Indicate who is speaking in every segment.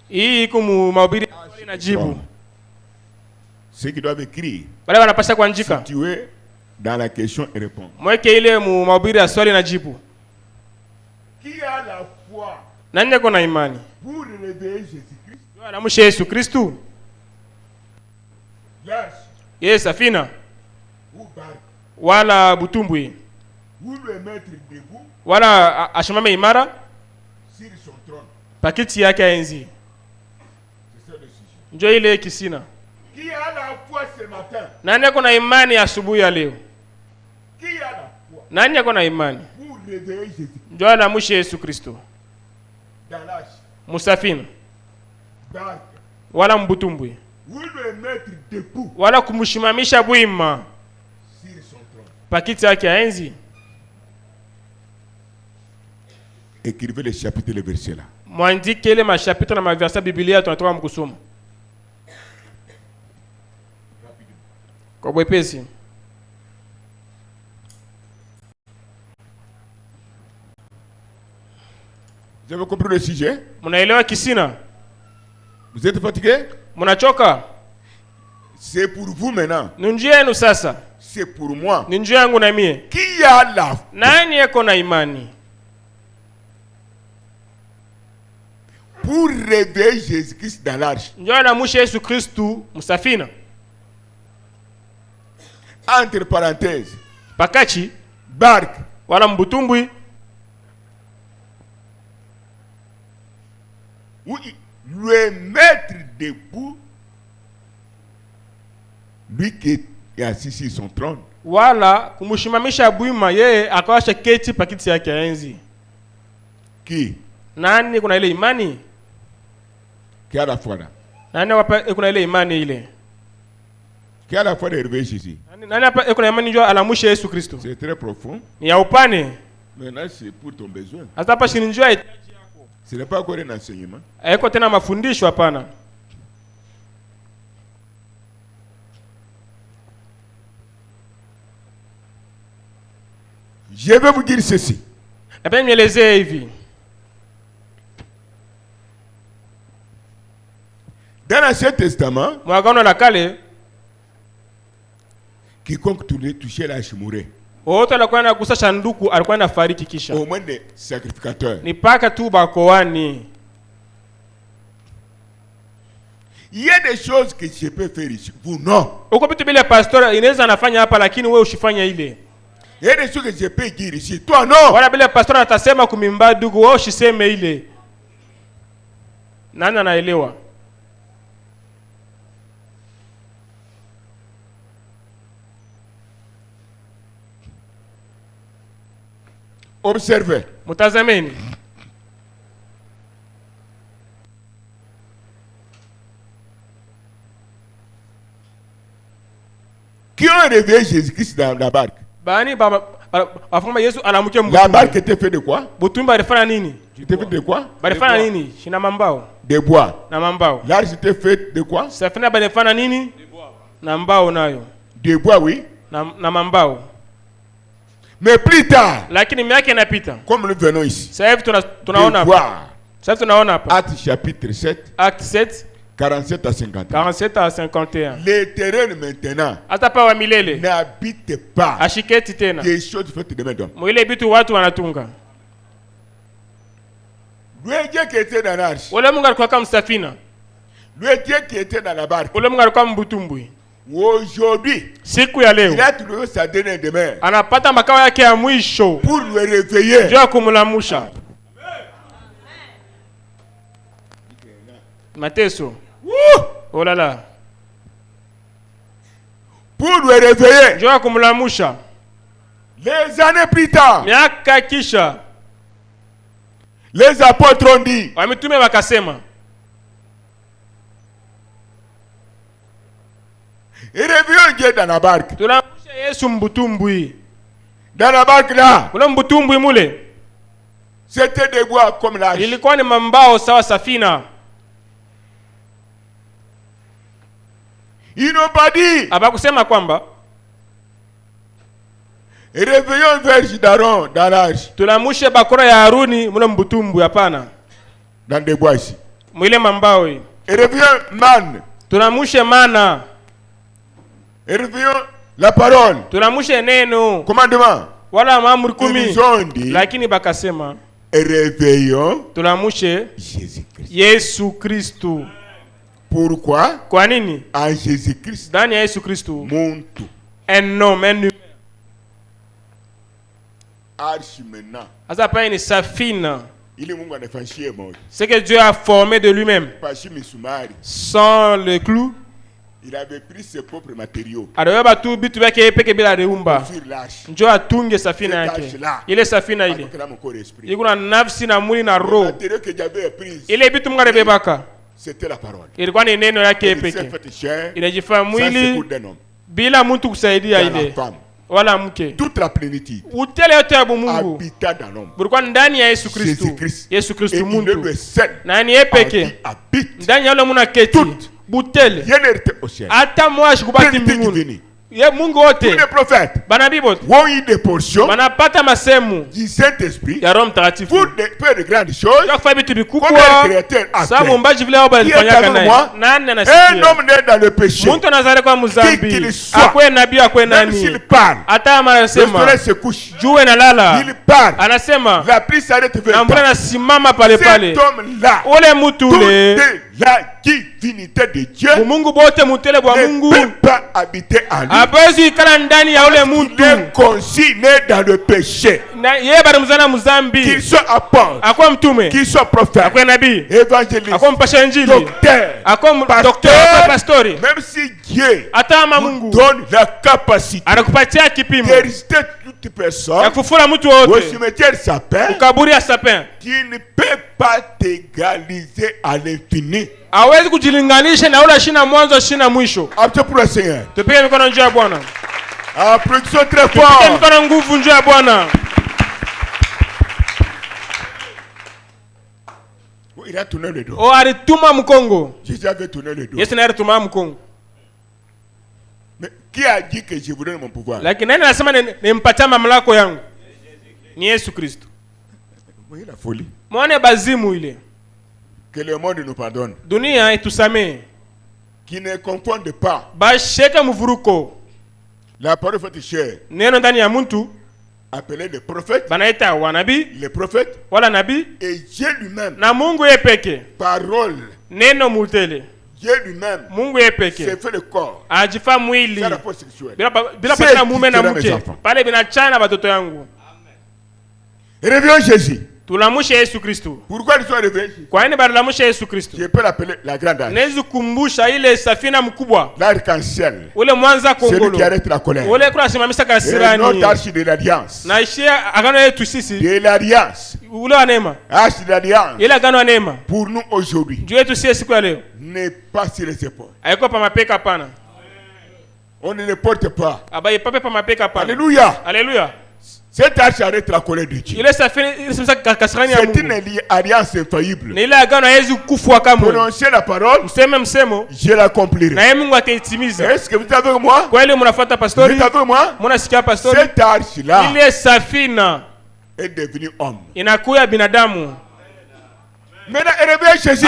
Speaker 1: Hii kumu mahubiri swali na jibu.
Speaker 2: Ceux qui doivent écrire.
Speaker 1: Wale wanapaswa kuandika.
Speaker 2: Situé dans la question et répondre.
Speaker 1: Mweke ile mu mahubiri ya swali na jibu.
Speaker 2: Qui a la foi?
Speaker 1: Nani ako na imani?
Speaker 2: Pour réveiller Jésus-Christ.
Speaker 1: Anamusha Yesu Kristu.
Speaker 2: Yes.
Speaker 1: Safina.
Speaker 2: Ou barque.
Speaker 1: Wala butumbwi.
Speaker 2: Ou le mettre debout.
Speaker 1: Wala ashimame imara.
Speaker 2: Sur son trône.
Speaker 1: Pakiti yake ya enzi.
Speaker 2: C'est ça le sujet.
Speaker 1: Njoo ile kisina.
Speaker 2: Qui a la foi ce matin?
Speaker 1: Nani ako na imani asubuhi ya leo?
Speaker 2: Qui a la foi?
Speaker 1: Nani ako na imani?
Speaker 2: Pour réveiller Jésus.
Speaker 1: Njoo anamusha Yesu Kristo.
Speaker 2: Dans l'âge.
Speaker 1: Musafina.
Speaker 2: Barque.
Speaker 1: Wala mbutumbwi.
Speaker 2: Ou le mettre debout.
Speaker 1: Wala kumshimamisha bwima.
Speaker 2: Sur son trône.
Speaker 1: Pakiti yake ya enzi.
Speaker 2: Écrivez les chapitres et les versets là.
Speaker 1: Mwandike ile mashapitre na maversa Biblia tunatoka mkusoma. Kwa bwepesi.
Speaker 2: Vous avez compris le sujet?
Speaker 1: Munaelewa kisina?
Speaker 2: Vous êtes fatigué?
Speaker 1: Munachoka?
Speaker 2: C'est pour vous maintenant.
Speaker 1: Ni njia yenu sasa.
Speaker 2: C'est pour moi.
Speaker 1: Ni njia yangu na mie.
Speaker 2: Qui a la foi?
Speaker 1: Nani yako na imani?
Speaker 2: Pour réveiller Jésus-Christ dans l'arche.
Speaker 1: Njoo anamusha Yesu Kristu msafina.
Speaker 2: Entre parenthèses.
Speaker 1: Pakachi.
Speaker 2: Barque.
Speaker 1: Wala mbutumbwi.
Speaker 2: Oui, le mettre debout. Lui qui est assis sur son trône.
Speaker 1: Wala kumushimamisha bwima yeye akawasha keti pakiti yake ya enzi.
Speaker 2: Qui?
Speaker 1: Nani kuna ile imani?
Speaker 2: Qui a la foi là?
Speaker 1: Nani hapa kuna ile imani ile?
Speaker 2: Qui a la foi de réveiller Jésus?
Speaker 1: Nani hapa kuna imani njoo anamusha Yesu Kristo?
Speaker 2: C'est très profond.
Speaker 1: Ni ya upane.
Speaker 2: Maintenant c'est pour ton besoin.
Speaker 1: Hata hapa shini njoo hitaji yako.
Speaker 2: Ce n'est pas encore un enseignement.
Speaker 1: Haiko tena mafundisho hapana.
Speaker 2: Je vais vous dire ceci.
Speaker 1: Napenda nielezee hivi.
Speaker 2: Dans l'Ancien Testament,
Speaker 1: Mwagano la kale,
Speaker 2: quiconque touchait l'arche mourait.
Speaker 1: wote alikuwa anagusa sanduku alikuwa anafariki kisha.
Speaker 2: Au moins des sacrificateurs.
Speaker 1: Ni paka tu bakoani.
Speaker 2: Il y a des choses que je peux faire ici. Vous non.
Speaker 1: Uko vitu bila pastor inaweza anafanya hapa lakini wewe usifanye ile.
Speaker 2: Il y a des choses que je peux dire ici. Toi non.
Speaker 1: Wala bila pastor atasema kumimba ndugu wewe usiseme ile. Nani anaelewa?
Speaker 2: Observez.
Speaker 1: Mutazameni.
Speaker 2: Qui ont réveillé Jésus-Christ dans la barque?
Speaker 1: Bani bafuma Yesu anamuke mbutumbi.
Speaker 2: La barque était faite de quoi?
Speaker 1: Butumbi alifanya nini?
Speaker 2: C'était fait de quoi?
Speaker 1: Balifanya nini? Shina mambao.
Speaker 2: De bois.
Speaker 1: Na mambao.
Speaker 2: L'arche était faite de quoi?
Speaker 1: Safina balifanya nini? De bois. Na mbao nayo.
Speaker 2: De bois, oui.
Speaker 1: Na mambao.
Speaker 2: Mais plus tard,
Speaker 1: Lakini miaka inapita.
Speaker 2: comme nous venons ici,
Speaker 1: Sasa hivi tunaona hapa. Sasa tunaona hapa.
Speaker 2: Actes chapitre 7,
Speaker 1: Acte 7
Speaker 2: 47 à 51.
Speaker 1: 47 à 51.
Speaker 2: L'Éternel maintenant
Speaker 1: Hata pa wa milele
Speaker 2: n'habite pas
Speaker 1: ashiketi tena.
Speaker 2: des choses faites de main d'homme.
Speaker 1: Mwile bitu watu wanatunga.
Speaker 2: Le Dieu qui était dans l'arche,
Speaker 1: Ule Mungu alikuwa kama msafina.
Speaker 2: le Dieu qui était dans la barque,
Speaker 1: Ule Mungu alikuwa mbutumbwi.
Speaker 2: aujourd'hui,
Speaker 1: Siku ya leo
Speaker 2: il a trouvé sa dernière demeure
Speaker 1: anapata makao yake ya mwisho.
Speaker 2: pour le réveiller.
Speaker 1: Ndio kumlamusha. Mateso. Oh là là.
Speaker 2: Pour le réveiller.
Speaker 1: Ndio kumlamusha.
Speaker 2: Les années plus tard,
Speaker 1: Miaka kisha
Speaker 2: les apôtres ont dit,
Speaker 1: wamitume wakasema,
Speaker 2: et réveillons Dieu dans la barque.
Speaker 1: tunamusha Yesu mbutumbwi.
Speaker 2: Dans la barque là,
Speaker 1: Ule mbutumbwi mule
Speaker 2: c'était des bois comme l'arche.
Speaker 1: ilikuwa ni mambao sawa safina.
Speaker 2: Ils n'ont pas dit,
Speaker 1: Abakusema kwamba
Speaker 2: réveillons Vierge d'Aaron dans l'arche.
Speaker 1: tunamushe bakora ya Haruni mule mbutumbwi, hapana.
Speaker 2: Dans des bois ici.
Speaker 1: mwile mambawe.
Speaker 2: Et revient man.
Speaker 1: Tunamushe mana.
Speaker 2: Et revient la parole.
Speaker 1: Tunamushe neno.
Speaker 2: Commandement.
Speaker 1: Wala maamuri
Speaker 2: Ils
Speaker 1: 10.
Speaker 2: ont dit.
Speaker 1: Lakini bakasema.
Speaker 2: Et réveillons
Speaker 1: Tunamushe
Speaker 2: Jésus-Christ.
Speaker 1: Yesu Kristu.
Speaker 2: Pourquoi?
Speaker 1: Kwa nini?
Speaker 2: En Jésus-Christ.
Speaker 1: Ndani ya Yesu Kristu.
Speaker 2: Mon tout.
Speaker 1: Un homme, un humain.
Speaker 2: Archimena.
Speaker 1: Asa pa ni safina.
Speaker 2: Il est Mungu anafanyia moja.
Speaker 1: Ce que Dieu a formé de lui-même.
Speaker 2: Pashi misumari.
Speaker 1: Sans le clou.
Speaker 2: Il avait pris ses propres matériaux.
Speaker 1: Adaweba tu bitu yake peke bila reumba.
Speaker 2: Sur l'arche.
Speaker 1: Njoo atunge safina yake. Ile safina ile. Iko na nafsi na mwili na roho.
Speaker 2: Matériaux que j'avais pris.
Speaker 1: Ile bitu Mungu alibebaka.
Speaker 2: C'était la parole.
Speaker 1: Ilikuwa ni neno yake peke. Inajifanya mwili bila mtu kusaidia ile. Wala mke.
Speaker 2: Toute la plénitude.
Speaker 1: Utele yote ya Mungu.
Speaker 2: Habita dans l'homme.
Speaker 1: Bulikuwa ndani ya Yesu Kristo. Yesu Kristo Mungu. Na ni yeye peke. Ndani ya yule muna keti. Butele. Hata mwashi kubaki mbinguni. Ye Mungu wote.
Speaker 2: Tous les prophètes.
Speaker 1: Banabii wote.
Speaker 2: Ont eu des portions.
Speaker 1: Banapata masemu.
Speaker 2: Du Saint-Esprit.
Speaker 1: Ya Roho Mtakatifu.
Speaker 2: Pour faire de grandes choses.
Speaker 1: Ya kufanya vitu vikubwa.
Speaker 2: Sababu
Speaker 1: muumbaji vile wao alifanyaka naye. Nani anasikia?
Speaker 2: Un homme né dans le péché.
Speaker 1: Mtu anazaliwa kwa mzambi. Akwe nabii akwe nani?
Speaker 2: Même s'il parle.
Speaker 1: Hata anasema.
Speaker 2: Le soleil se couche.
Speaker 1: Jua inalala.
Speaker 2: Il parle.
Speaker 1: Anasema.
Speaker 2: La pluie s'arrête vers
Speaker 1: na mbona nasimama pale pale.
Speaker 2: Cet homme-là.
Speaker 1: Ule mtu ule.
Speaker 2: La divinité de Dieu.
Speaker 1: Mungu bote mutele bwa Mungu.
Speaker 2: Ne peut pas habiter en lui.
Speaker 1: Abezi ikala ndani ya ule mtu.
Speaker 2: Il est consigné dans le péché.
Speaker 1: Na yeye bado mzana mzambi.
Speaker 2: Qu'il soit apôtre.
Speaker 1: Akwa mtume.
Speaker 2: Qu'il soit prophète.
Speaker 1: Akwa nabii.
Speaker 2: Évangéliste.
Speaker 1: Akwa mpasha injili.
Speaker 2: Docteur.
Speaker 1: Akwa docteur pastori.
Speaker 2: Même si Dieu
Speaker 1: atama Mungu
Speaker 2: donne la capacité.
Speaker 1: Anakupatia kipimo.
Speaker 2: De résister toute personne.
Speaker 1: Ya kufura mtu wote.
Speaker 2: Au cimetière sapin.
Speaker 1: Ukaburi ya sapin.
Speaker 2: Qui ne peut pas t'égaliser à l'infini.
Speaker 1: Hawezi kujilinganisha na ule shina mwanzo shina mwisho.
Speaker 2: Apte pour le Seigneur.
Speaker 1: Tupige mikono njoo ya Bwana.
Speaker 2: Applaudissons très fort.
Speaker 1: Tupige mikono nguvu njoo ya Bwana.
Speaker 2: Il a tourné le dos.
Speaker 1: O alituma mkongo.
Speaker 2: Jésus avait tourné le dos.
Speaker 1: Yesu naye alituma mkongo.
Speaker 2: Mais qui a dit que je vous donne mon pouvoir?
Speaker 1: Lakini nani anasema nimpatia mamlaka yangu? Ni Yesu Kristo.
Speaker 2: Voyez la folie.
Speaker 1: Muone bazimu ile.
Speaker 2: Que le monde nous pardonne.
Speaker 1: Dunia itusamee.
Speaker 2: Qui ne confonde pas.
Speaker 1: Basheka mvuruko.
Speaker 2: La parole fait chair.
Speaker 1: Neno ndani ya mtu.
Speaker 2: Appelé les prophètes.
Speaker 1: Banaita wanabii.
Speaker 2: Les prophètes.
Speaker 1: Wala nabii.
Speaker 2: Et Dieu lui-même.
Speaker 1: Na Mungu yeye peke.
Speaker 2: Parole.
Speaker 1: Neno mutele.
Speaker 2: Dieu lui-même.
Speaker 1: Mungu yeye peke.
Speaker 2: C'est fait le corps.
Speaker 1: Ajifa mwili.
Speaker 2: C'est la force sexuelle.
Speaker 1: Bila patana mume na mke. Pale binachana watoto yangu.
Speaker 2: Réveillons Jésus.
Speaker 1: Tulamushe Yesu Kristo.
Speaker 2: Pourquoi nous sommes réveillés?
Speaker 1: Kwa nini balamushe Yesu Kristo?
Speaker 2: Je peux l'appeler la grande arche.
Speaker 1: Nezi kumbusha ile safina mkubwa.
Speaker 2: L'arc-en-ciel.
Speaker 1: Ule mwanza kongolo.
Speaker 2: Celui qui arrête la colère.
Speaker 1: Ule kuna simamisha kasirani.
Speaker 2: Notre arche de l'alliance.
Speaker 1: Na ishia agano yetu sisi.
Speaker 2: De l'alliance.
Speaker 1: Ule wa neema.
Speaker 2: Arche de l'alliance.
Speaker 1: Ile agano wa neema.
Speaker 2: Pour nous aujourd'hui.
Speaker 1: Juu yetu sisi siku ya leo.
Speaker 2: N'est pas sur les épaules.
Speaker 1: Haiko pa mapeka pana.
Speaker 2: On ne le porte pas.
Speaker 1: Abaye pape pa mapeka pana.
Speaker 2: Alléluia.
Speaker 1: Alléluia.
Speaker 2: Cette arche arrête la colère de Dieu.
Speaker 1: C'est
Speaker 2: une alliance infaillible. Prononcez la parole. Je l'accomplirai. Est-ce que vous êtes avec moi? Vous êtes avec moi? Cette arche-là est devenue homme. Maintenant, réveillez Jésus.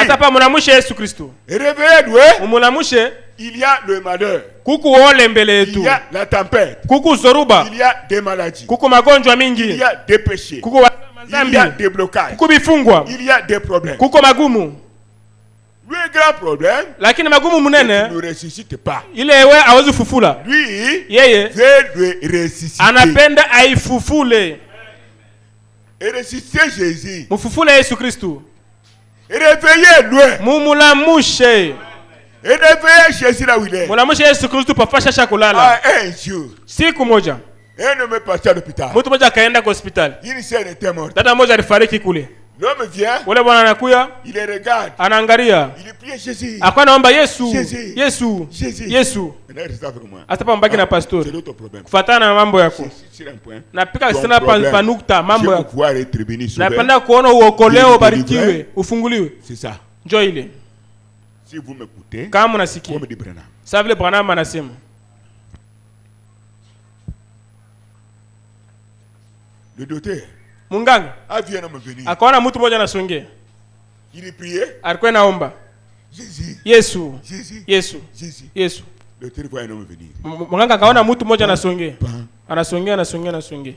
Speaker 2: Réveillez-le. Il y a le malheur. Il y a la tempête. Il y a des maladies. Il y a des péchés. Il y a des blocages. Il y a des problèmes. Le grand problème, il ne le ressuscite pas. Lui, veut le ressusciter. Et ressusciter Jésus. Et réveillez-le. Et réveillez Jésus là où il est. Un jour. Un homme est parti à l'hôpital. Une sœur était morte. L'homme vient. Il les regarde. Il prie Jésus. Jésus.
Speaker 1: Yesu. Hata pa mbaki na pastor. Kufuatana na mambo yako. Napika sana pa nukta mambo yako. Napenda kuona uokolewe, ubarikiwe, ufunguliwe.
Speaker 2: C'est ça.
Speaker 1: Njoo ile.
Speaker 2: Si vous m'écoutez,
Speaker 1: kama unasikia.
Speaker 2: Comme dit Branham.
Speaker 1: Sasa vile Branham anasema.
Speaker 2: Le docteur.
Speaker 1: Munganga.
Speaker 2: A vu un homme venir.
Speaker 1: Akaona mtu mmoja anasongea.
Speaker 2: Il priait.
Speaker 1: Alikuwa naomba. Yesu. Yesu.
Speaker 2: Le Dieu voit un homme venir.
Speaker 1: Mganga kaona mtu mmoja anasongea. Anasongea.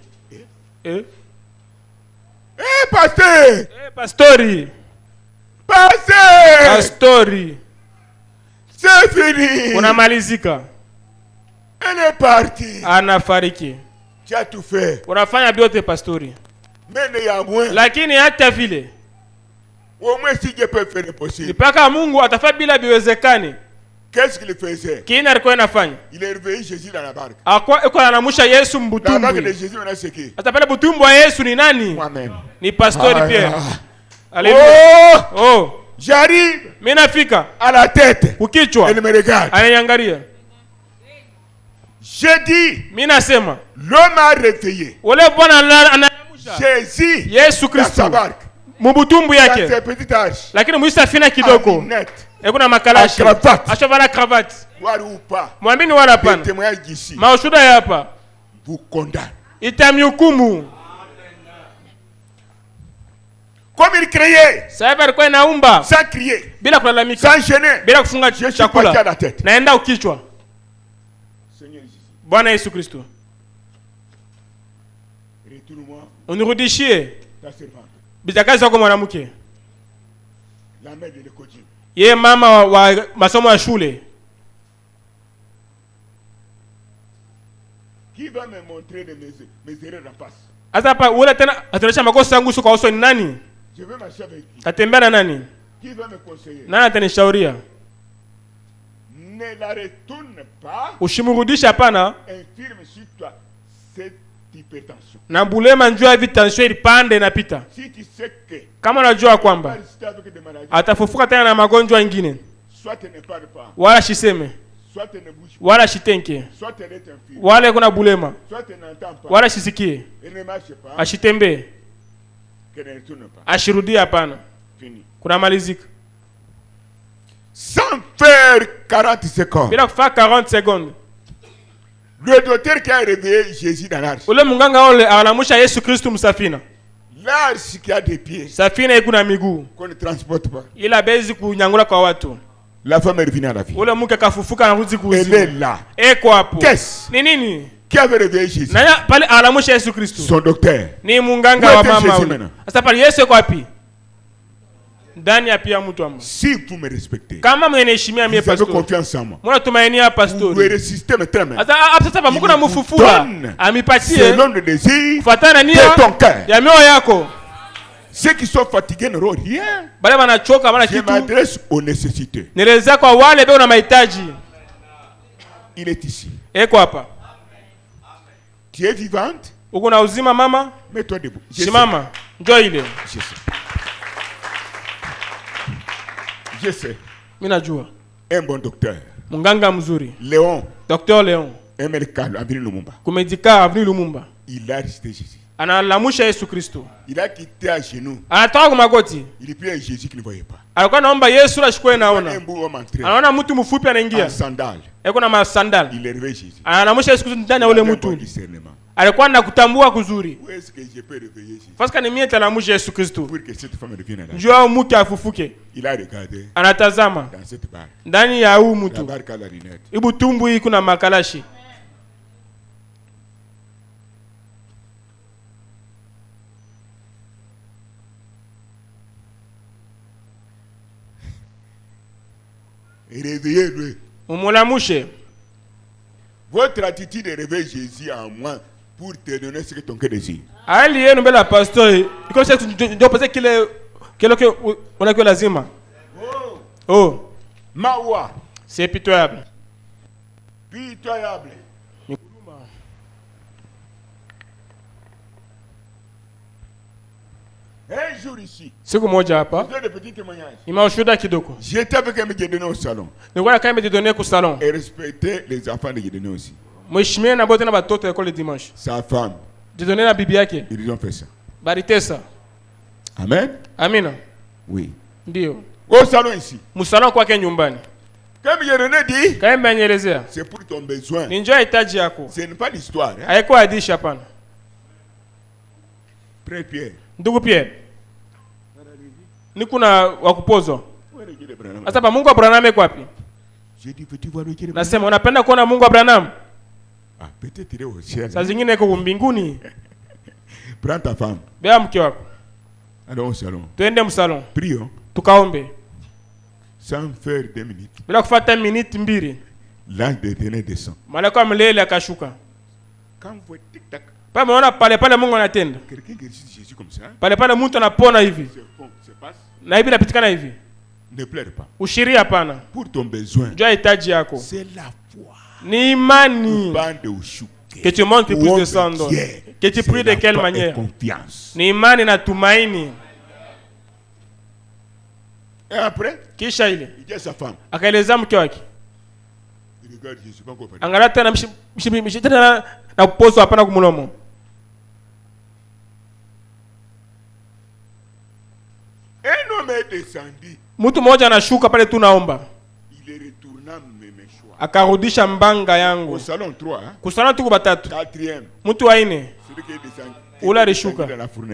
Speaker 2: Pasteur.
Speaker 1: Pastori. Pastori.
Speaker 2: C'est fini.
Speaker 1: Unamalizika.
Speaker 2: Elle est partie.
Speaker 1: Anafariki.
Speaker 2: Tu as tout fait.
Speaker 1: Unafanya vyote pastori.
Speaker 2: Mais il y a moins.
Speaker 1: Lakini hata vile.
Speaker 2: Au moins si Dieu peut faire le possible.
Speaker 1: Mpaka Mungu atafanya bila biwezekani.
Speaker 2: Qu'est-ce qu'il faisait?
Speaker 1: Kina alikuwa anafanya?
Speaker 2: Il est réveillé Jésus dans la barque.
Speaker 1: Yuko anamusha Yesu mbutumbu.
Speaker 2: La barque de Jésus on a ce qui?
Speaker 1: Atapenda butumbu wa Yesu ni nani?
Speaker 2: Moi-même.
Speaker 1: Ni pastori Pierre. Alléluia. Oh,
Speaker 2: j'arrive.
Speaker 1: Mimi nafika
Speaker 2: à la tête.
Speaker 1: Kukichwa.
Speaker 2: Elle me regarde.
Speaker 1: Ananiangalia.
Speaker 2: J'ai dit,
Speaker 1: mimi nasema,
Speaker 2: l'homme a réveillé.
Speaker 1: Wale Bwana anamusha
Speaker 2: Jésus.
Speaker 1: Yesu Kristo.
Speaker 2: Sa barque.
Speaker 1: Mubutumbu yake.
Speaker 2: Dans ses petites tâches.
Speaker 1: Lakini muisafina kidogo. Kuna makalashi. Ashavana cravate.
Speaker 2: Wala ou pas.
Speaker 1: Mwambini wala hapana.
Speaker 2: Témoignage d'ici.
Speaker 1: Maushuda ya hapa.
Speaker 2: Vous condamne.
Speaker 1: Itamhukumu.
Speaker 2: Comme il criait.
Speaker 1: Sasa alikuwa inaumba.
Speaker 2: Sans crier.
Speaker 1: Bila kulalamika.
Speaker 2: Sans gêner.
Speaker 1: Bila kufunga chakula. Naenda ukichwa.
Speaker 2: Seigneur Jésus.
Speaker 1: Bwana Yesu Kristo.
Speaker 2: Retourne-moi.
Speaker 1: Unirudishie.
Speaker 2: Ta servante.
Speaker 1: Bijakazi wako mwanamke.
Speaker 2: La mère de l'école.
Speaker 1: Ye mama wa masomo ya shule.
Speaker 2: Qui va me montrer mes erreurs en face?
Speaker 1: Asa hapa ule tena ataonyesha makosa yangu sio kwa uso ni nani?
Speaker 2: Je vais marcher avec qui?
Speaker 1: Tatembea na nani?
Speaker 2: Qui va me conseiller?
Speaker 1: Nani atanishauria?
Speaker 2: Ne la retourne pas.
Speaker 1: Ushimrudisha hapana.
Speaker 2: Infirme sur toi cette hypertension.
Speaker 1: Na bulema njoo hivi tension ilipande inapita.
Speaker 2: Si tu sais que
Speaker 1: kama unajua kwamba atafufuka tena na magonjwa mengine,
Speaker 2: soit ne parle pas,
Speaker 1: wala shiseme,
Speaker 2: soit ne bouge pas,
Speaker 1: wala shitenke,
Speaker 2: soit est infirme,
Speaker 1: wala kuna bulema,
Speaker 2: soit n'entend pas,
Speaker 1: wala shisikie,
Speaker 2: ne marche pas,
Speaker 1: ashitembe,
Speaker 2: que ne retourne pas,
Speaker 1: ashirudi hapana.
Speaker 2: Fini.
Speaker 1: Kuna malizika.
Speaker 2: Sans faire 40 secondes.
Speaker 1: Bila kufanya 40 secondes.
Speaker 2: Le docteur qui a réveillé Jésus dans l'arche.
Speaker 1: Ule munganga ole anamusha Yesu Kristo msafina.
Speaker 2: L'arche qui a des pieds.
Speaker 1: Safina iko na miguu.
Speaker 2: Qu'on ne transporte pas.
Speaker 1: Ila bezi kunyangula kwa watu.
Speaker 2: La femme est revenue à la vie.
Speaker 1: Ule mke kafufuka na rudi kuzimu.
Speaker 2: Elle est là.
Speaker 1: Eko hapo.
Speaker 2: Qu'est-ce?
Speaker 1: Ni nini?
Speaker 2: Qui avait réveillé Jésus?
Speaker 1: Nani pale anamusha Yesu Kristo?
Speaker 2: Son docteur.
Speaker 1: Ni munganga wa mama ule. Sasa pale Yesu yuko wapi? Ndani ya pia mtu amba.
Speaker 2: Si vous me respectez.
Speaker 1: Kama mnaniheshimia mimi pastor.
Speaker 2: Vous avez confiance en moi.
Speaker 1: Mwana tumainia pastor.
Speaker 2: Vous résister maintenant.
Speaker 1: Sasa Mungu anamfufua. Amipatie.
Speaker 2: Selon le désir.
Speaker 1: Kufuatana nia
Speaker 2: de ton cœur.
Speaker 1: Ya mioyo yako.
Speaker 2: Ceux qui sont fatigués n'auront rien.
Speaker 1: Bale wanachoka bana kitu.
Speaker 2: Je m'adresse aux nécessités.
Speaker 1: Nieleza kwa wale ambao wana mahitaji.
Speaker 2: Il est ici.
Speaker 1: Eko hapa.
Speaker 2: Tu es vivante?
Speaker 1: Uko na uzima mama?
Speaker 2: Mets-toi debout.
Speaker 1: Simama. Njoo ile.
Speaker 2: Je sais. Je sais.
Speaker 1: Mimi najua.
Speaker 2: Un bon docteur.
Speaker 1: Munganga mzuri.
Speaker 2: Léon.
Speaker 1: Docteur Léon.
Speaker 2: Un médical Avenue Lumumba.
Speaker 1: Kumedika Avenue Lumumba.
Speaker 2: Il a resté Jésus.
Speaker 1: Analamusha Yesu Kristo.
Speaker 2: Il a quitté à genoux.
Speaker 1: Anatoka kwa magoti.
Speaker 2: Il prie à Jésus qui ne voyait pas.
Speaker 1: Alikuwa naomba Yesu ashikwe naona. Anaona mtu mfupi anaingia.
Speaker 2: En sandal.
Speaker 1: Eko na masandal.
Speaker 2: Il est réveillé Jésus.
Speaker 1: Analamusha Yesu Kristo ndani ya ule mtu. Alikuwa anakutambua kuzuri.
Speaker 2: Où est-ce que je peux réveiller Jésus?
Speaker 1: Parce que ni mimi talamusha Yesu Kristo.
Speaker 2: Pour que cette femme revienne là.
Speaker 1: Njoo mke afufuke.
Speaker 2: Il a regardé.
Speaker 1: Anatazama.
Speaker 2: Dans cette barque.
Speaker 1: Ndani ya huu mtu.
Speaker 2: La barque à la lunette.
Speaker 1: Ibu tumbu hii kuna makalashi.
Speaker 2: Réveillez-le.
Speaker 1: Umulamushe.
Speaker 2: Votre attitude de réveiller Jésus en moi pour te donner ce que ton cœur désire.
Speaker 1: Ali yenu mbele ya pastor. Iko sasa ndio pesa kile unakiwa lazima. Oh.
Speaker 2: Mawa.
Speaker 1: C'est pitoyable.
Speaker 2: Pitoyable. Un jour ici.
Speaker 1: Siku moja hapa.
Speaker 2: J'ai des petits témoignages.
Speaker 1: Imeushuhuda kidogo.
Speaker 2: J'étais avec un Gédéon au salon.
Speaker 1: Nilikuwa kama Gédéon au salon.
Speaker 2: Et respecter les enfants de Gédéon aussi.
Speaker 1: Mheshimiwa na bote na batoto ya kule dimanche.
Speaker 2: Sa femme.
Speaker 1: Gédéon na bibi yake.
Speaker 2: Ils ont fait ça.
Speaker 1: Baritesa.
Speaker 2: Amen.
Speaker 1: Amina.
Speaker 2: Oui.
Speaker 1: Ndio.
Speaker 2: Au salon ici.
Speaker 1: Musalon kwake nyumbani.
Speaker 2: Comme Gédéon dit.
Speaker 1: Kama nyelezea.
Speaker 2: C'est pour ton besoin.
Speaker 1: Ni njoo hitaji yako.
Speaker 2: Ce n'est pas l'histoire.
Speaker 1: Haiko hadithi hapana.
Speaker 2: Frère Pierre.
Speaker 1: Ndugu Pierre. Ni kuna wakupozwa. Sasa pa Mungu wa Branham yuko wapi? Nasema unapenda kuona Mungu wa Branham?
Speaker 2: Peut-être il est au ciel.
Speaker 1: Saa zingine yuko mbinguni.
Speaker 2: Prends ta femme.
Speaker 1: Bea mke wako.
Speaker 2: Allons au salon.
Speaker 1: Twende msalon.
Speaker 2: Prions.
Speaker 1: Tukaombe.
Speaker 2: Sans faire 2 minutes.
Speaker 1: Bila kufuata minute mbili.
Speaker 2: L'ange de l'éternel descend.
Speaker 1: Malaika mlele akashuka.
Speaker 2: Quand vous voyez tic tac.
Speaker 1: Pale unaona pale Mungu anatenda.
Speaker 2: Quelqu'un qui réussit Jésus comme ça.
Speaker 1: Pale mtu anapona hivi.
Speaker 2: C'est passe.
Speaker 1: Na hivi napitikana hivi.
Speaker 2: Ne pleure pas.
Speaker 1: Ushiri hapana.
Speaker 2: Pour ton besoin.
Speaker 1: Jua hitaji yako.
Speaker 2: C'est la foi.
Speaker 1: Ni imani. Que tu montres plus de sang. Que tu pries de quelle manière?
Speaker 2: Confiance.
Speaker 1: Ni imani na tumaini.
Speaker 2: Et après, kisha ile, il dit à sa femme.
Speaker 1: Akaeleza mke wake.
Speaker 2: Regarde, je suis pas encore parti.
Speaker 1: Angalia tena tena na kupozo hapana kumulomo.
Speaker 2: Un homme est descendu.
Speaker 1: Mtu mmoja anashuka pale tu naomba.
Speaker 2: Il est retourné mes choix.
Speaker 1: Akarudisha mbanga yangu.
Speaker 2: Au salon 3, hein?
Speaker 1: Kusana tuko batatu.
Speaker 2: 4e.
Speaker 1: Mtu wa 4.
Speaker 2: Celui qui est descendu.
Speaker 1: Ula reshuka.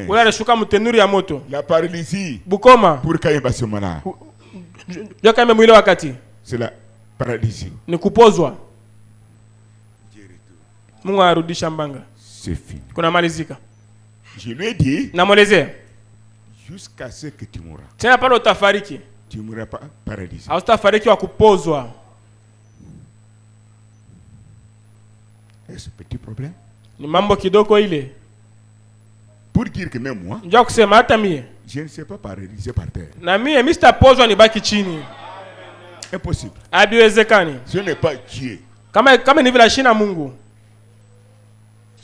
Speaker 1: Ula reshuka mtenuri ya moto.
Speaker 2: La paralysie.
Speaker 1: Bukoma.
Speaker 2: Pour Kayemba Somana.
Speaker 1: Ndio kama mwili wakati.
Speaker 2: C'est la paralysie.
Speaker 1: Ni kupozwa. Mungu arudisha mbanga.
Speaker 2: C'est fini.
Speaker 1: Kuna malizika.
Speaker 2: Je lui ai dit.
Speaker 1: Namwelezea.
Speaker 2: Jusqu'à ce que tu mourras.
Speaker 1: Tena pale utafariki.
Speaker 2: Tu mourras pas paralysé.
Speaker 1: Au utafariki wa kupozwa.
Speaker 2: Est-ce petit problème?
Speaker 1: Ni mambo kidogo ile.
Speaker 2: Pour dire que même moi,
Speaker 1: njoo kusema hata mie,
Speaker 2: je ne sais pas paralysé par terre.
Speaker 1: Na mie sitapozwa nibaki chini.
Speaker 2: Impossible.
Speaker 1: Habiwezekani.
Speaker 2: Ce n'est pas Dieu.
Speaker 1: Kama ni vile ashina Mungu.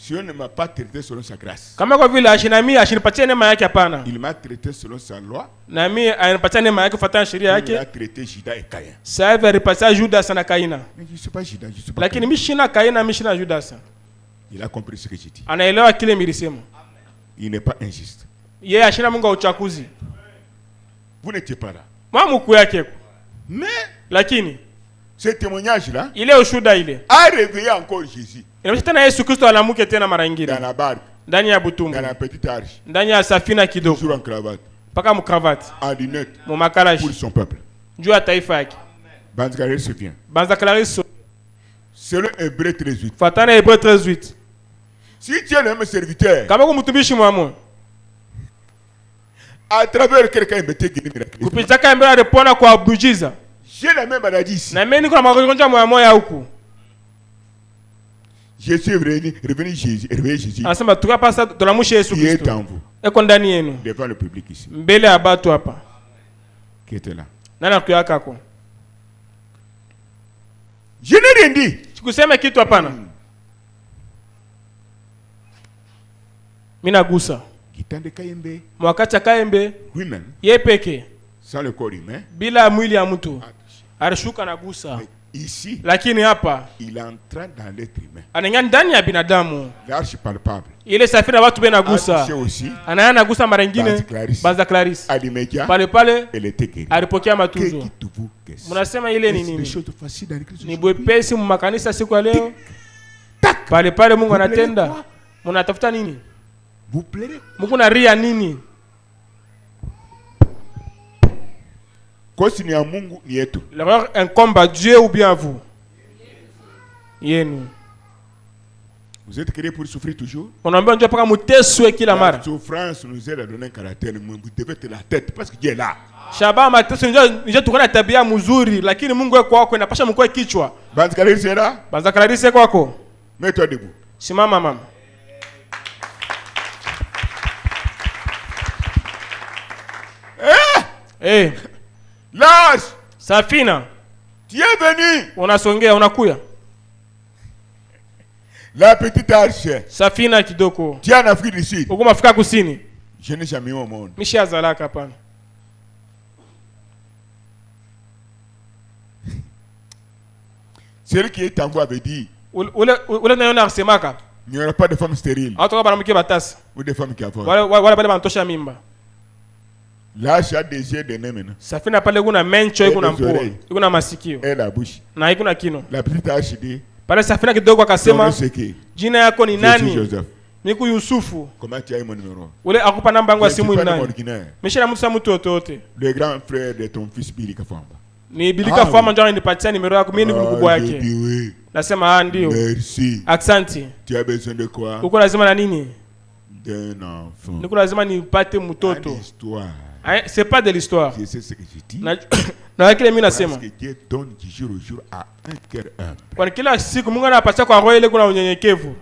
Speaker 2: Dieu ne m'a pas traité selon sa grâce.
Speaker 1: Kama kwa vile ashina mie ashinipatia neema yake hapana.
Speaker 2: Il m'a traité selon sa loi.
Speaker 1: Na mie anipatia neema yake kufuatana sheria yake.
Speaker 2: Il a traité Judas et Caïn.
Speaker 1: Sasa hivi alipatia Judas na Kaina.
Speaker 2: Mais je suis pas Judas, je suis pas.
Speaker 1: Lakini mimi shina Kaina, mimi shina Judas.
Speaker 2: Il a compris ce que j'ai dit.
Speaker 1: Anaelewa kile nilisema.
Speaker 2: Il n'est pas injuste.
Speaker 1: Yeye ashina Mungu wa uchaguzi.
Speaker 2: Vous n'étiez pas là.
Speaker 1: Mwamuku yake.
Speaker 2: Mais
Speaker 1: lakini
Speaker 2: ce témoignage là,
Speaker 1: ile ushuda ile
Speaker 2: a réveillé encore Jésus.
Speaker 1: Inaonyesha tena Yesu Kristo alamuke tena mara nyingine.
Speaker 2: Dans la barque.
Speaker 1: Ndani ya butumbu.
Speaker 2: Dans la petite arche.
Speaker 1: Ndani ya safina kidogo.
Speaker 2: Toujours en cravate.
Speaker 1: Paka mukravati.
Speaker 2: En lunette.
Speaker 1: Mumakalashi.
Speaker 2: Pour son peuple.
Speaker 1: Juu ya taifa yake.
Speaker 2: Banzakalaris se vient.
Speaker 1: Banzakalaris.
Speaker 2: C'est le Hébreu 13:8.
Speaker 1: Fatana Hébreu 13:8.
Speaker 2: Si tu es le même serviteur,
Speaker 1: kama kumtumishi mwamwe,
Speaker 2: à travers quelqu'un miraculeusement,
Speaker 1: kupitia kama anapona kwa muujiza,
Speaker 2: j'ai la même maladie ici.
Speaker 1: Na mimi niko na magonjwa moya huku.
Speaker 2: Je suis revenu Jésus.
Speaker 1: Anasema tukapasa tunamusha Yesu Kristo.
Speaker 2: Qui est en vous.
Speaker 1: Eko ndani yenu.
Speaker 2: Devant le public ici.
Speaker 1: Mbele ya watu hapa.
Speaker 2: Qui était là.
Speaker 1: Nani akuyaka kwa?
Speaker 2: Je n'ai rien dit.
Speaker 1: Sikusema kitu hapana. Mimi nagusa.
Speaker 2: Kitande Kayembe.
Speaker 1: Mwakati Kayembe.
Speaker 2: Lui-même.
Speaker 1: Yeye peke.
Speaker 2: Sans le corps humain.
Speaker 1: Bila mwili ya mtu. Alishuka na gusa.
Speaker 2: Ici,
Speaker 1: lakini hapa
Speaker 2: il entra dans l'être humain.
Speaker 1: Anaingia ndani ya binadamu.
Speaker 2: L'arche palpable.
Speaker 1: Ile safina watu bena gusa. Anaana nagusa mara nyingine. Banza Clarice. Pale pale alipokea matuzo. Mnasema ile ni nini? Ni bwepesi mu makanisa siku ya leo. Pale pale Mungu anatenda. Mnatafuta nini?
Speaker 2: Vous plairez.
Speaker 1: Mungu na ria nini?
Speaker 2: Kosi ni ya Mungu ni yetu.
Speaker 1: Alors un combat Dieu ou bien vous? Yenu.
Speaker 2: Vous êtes créés pour souffrir toujours.
Speaker 1: On a besoin paka muteswe kila mara.
Speaker 2: La souffrance nous aide à donner un caractère. Vous devez être la tête parce que Dieu est là.
Speaker 1: Shaba mateso nje tukana tabia mzuri lakini Mungu yako kwako inapasha mkoe kichwa.
Speaker 2: Banza Clarice est là.
Speaker 1: Banza Clarice kwako.
Speaker 2: Mets-toi debout.
Speaker 1: Simama mama. Eh.
Speaker 2: Lâche.
Speaker 1: Safina.
Speaker 2: Tu es venu.
Speaker 1: Unasongea unakuya.
Speaker 2: La petite arche.
Speaker 1: Safina kidogo.
Speaker 2: Tu es en Afrique du Sud.
Speaker 1: Uko Afrika Kusini.
Speaker 2: Je n'ai jamais eu au monde.
Speaker 1: Mishazalaka hapana.
Speaker 2: Celui qui est en vous avait dit.
Speaker 1: Ule naona asemaka.
Speaker 2: Il n'y aura pas de femmes stériles.
Speaker 1: Hata kama mke batasi.
Speaker 2: Ou des femmes qui avortent.
Speaker 1: Wala bale bantosha mimba.
Speaker 2: L'arche a des yeux, des nez maintenant.
Speaker 1: Safina pale kuna mencho kuna mpua. Kuna masikio.
Speaker 2: Et la bouche.
Speaker 1: Na iko na kino.
Speaker 2: La petite arche dit.
Speaker 1: Pale Safina kidogo akasema jina yako ni nani? Miku Yusufu.
Speaker 2: Comment tu as eu mon numéro?
Speaker 1: Ule akupa namba yangu ya simu
Speaker 2: ni
Speaker 1: nani? Mishina mtu yote.
Speaker 2: Le grand frère de ton fils Billy Kafamba.
Speaker 1: Ni Billy Kafamba ndio ananipatia numero yako, mimi ni mkubwa wake. Nasema ndio.
Speaker 2: Merci.
Speaker 1: Asante.
Speaker 2: Tu as besoin de quoi?
Speaker 1: Uko lazima na nini?
Speaker 2: D'un enfant.
Speaker 1: Niko lazima nipate mtoto.
Speaker 2: Histoire.
Speaker 1: C'est pas de l'histoire.
Speaker 2: Je sais ce que je dis.
Speaker 1: Na kile mimi nasema.
Speaker 2: Parce que Dieu donne du jour au jour à un cœur humble.
Speaker 1: Kwa kila siku Mungu anapatia kwa roho ile kuna unyenyekevu.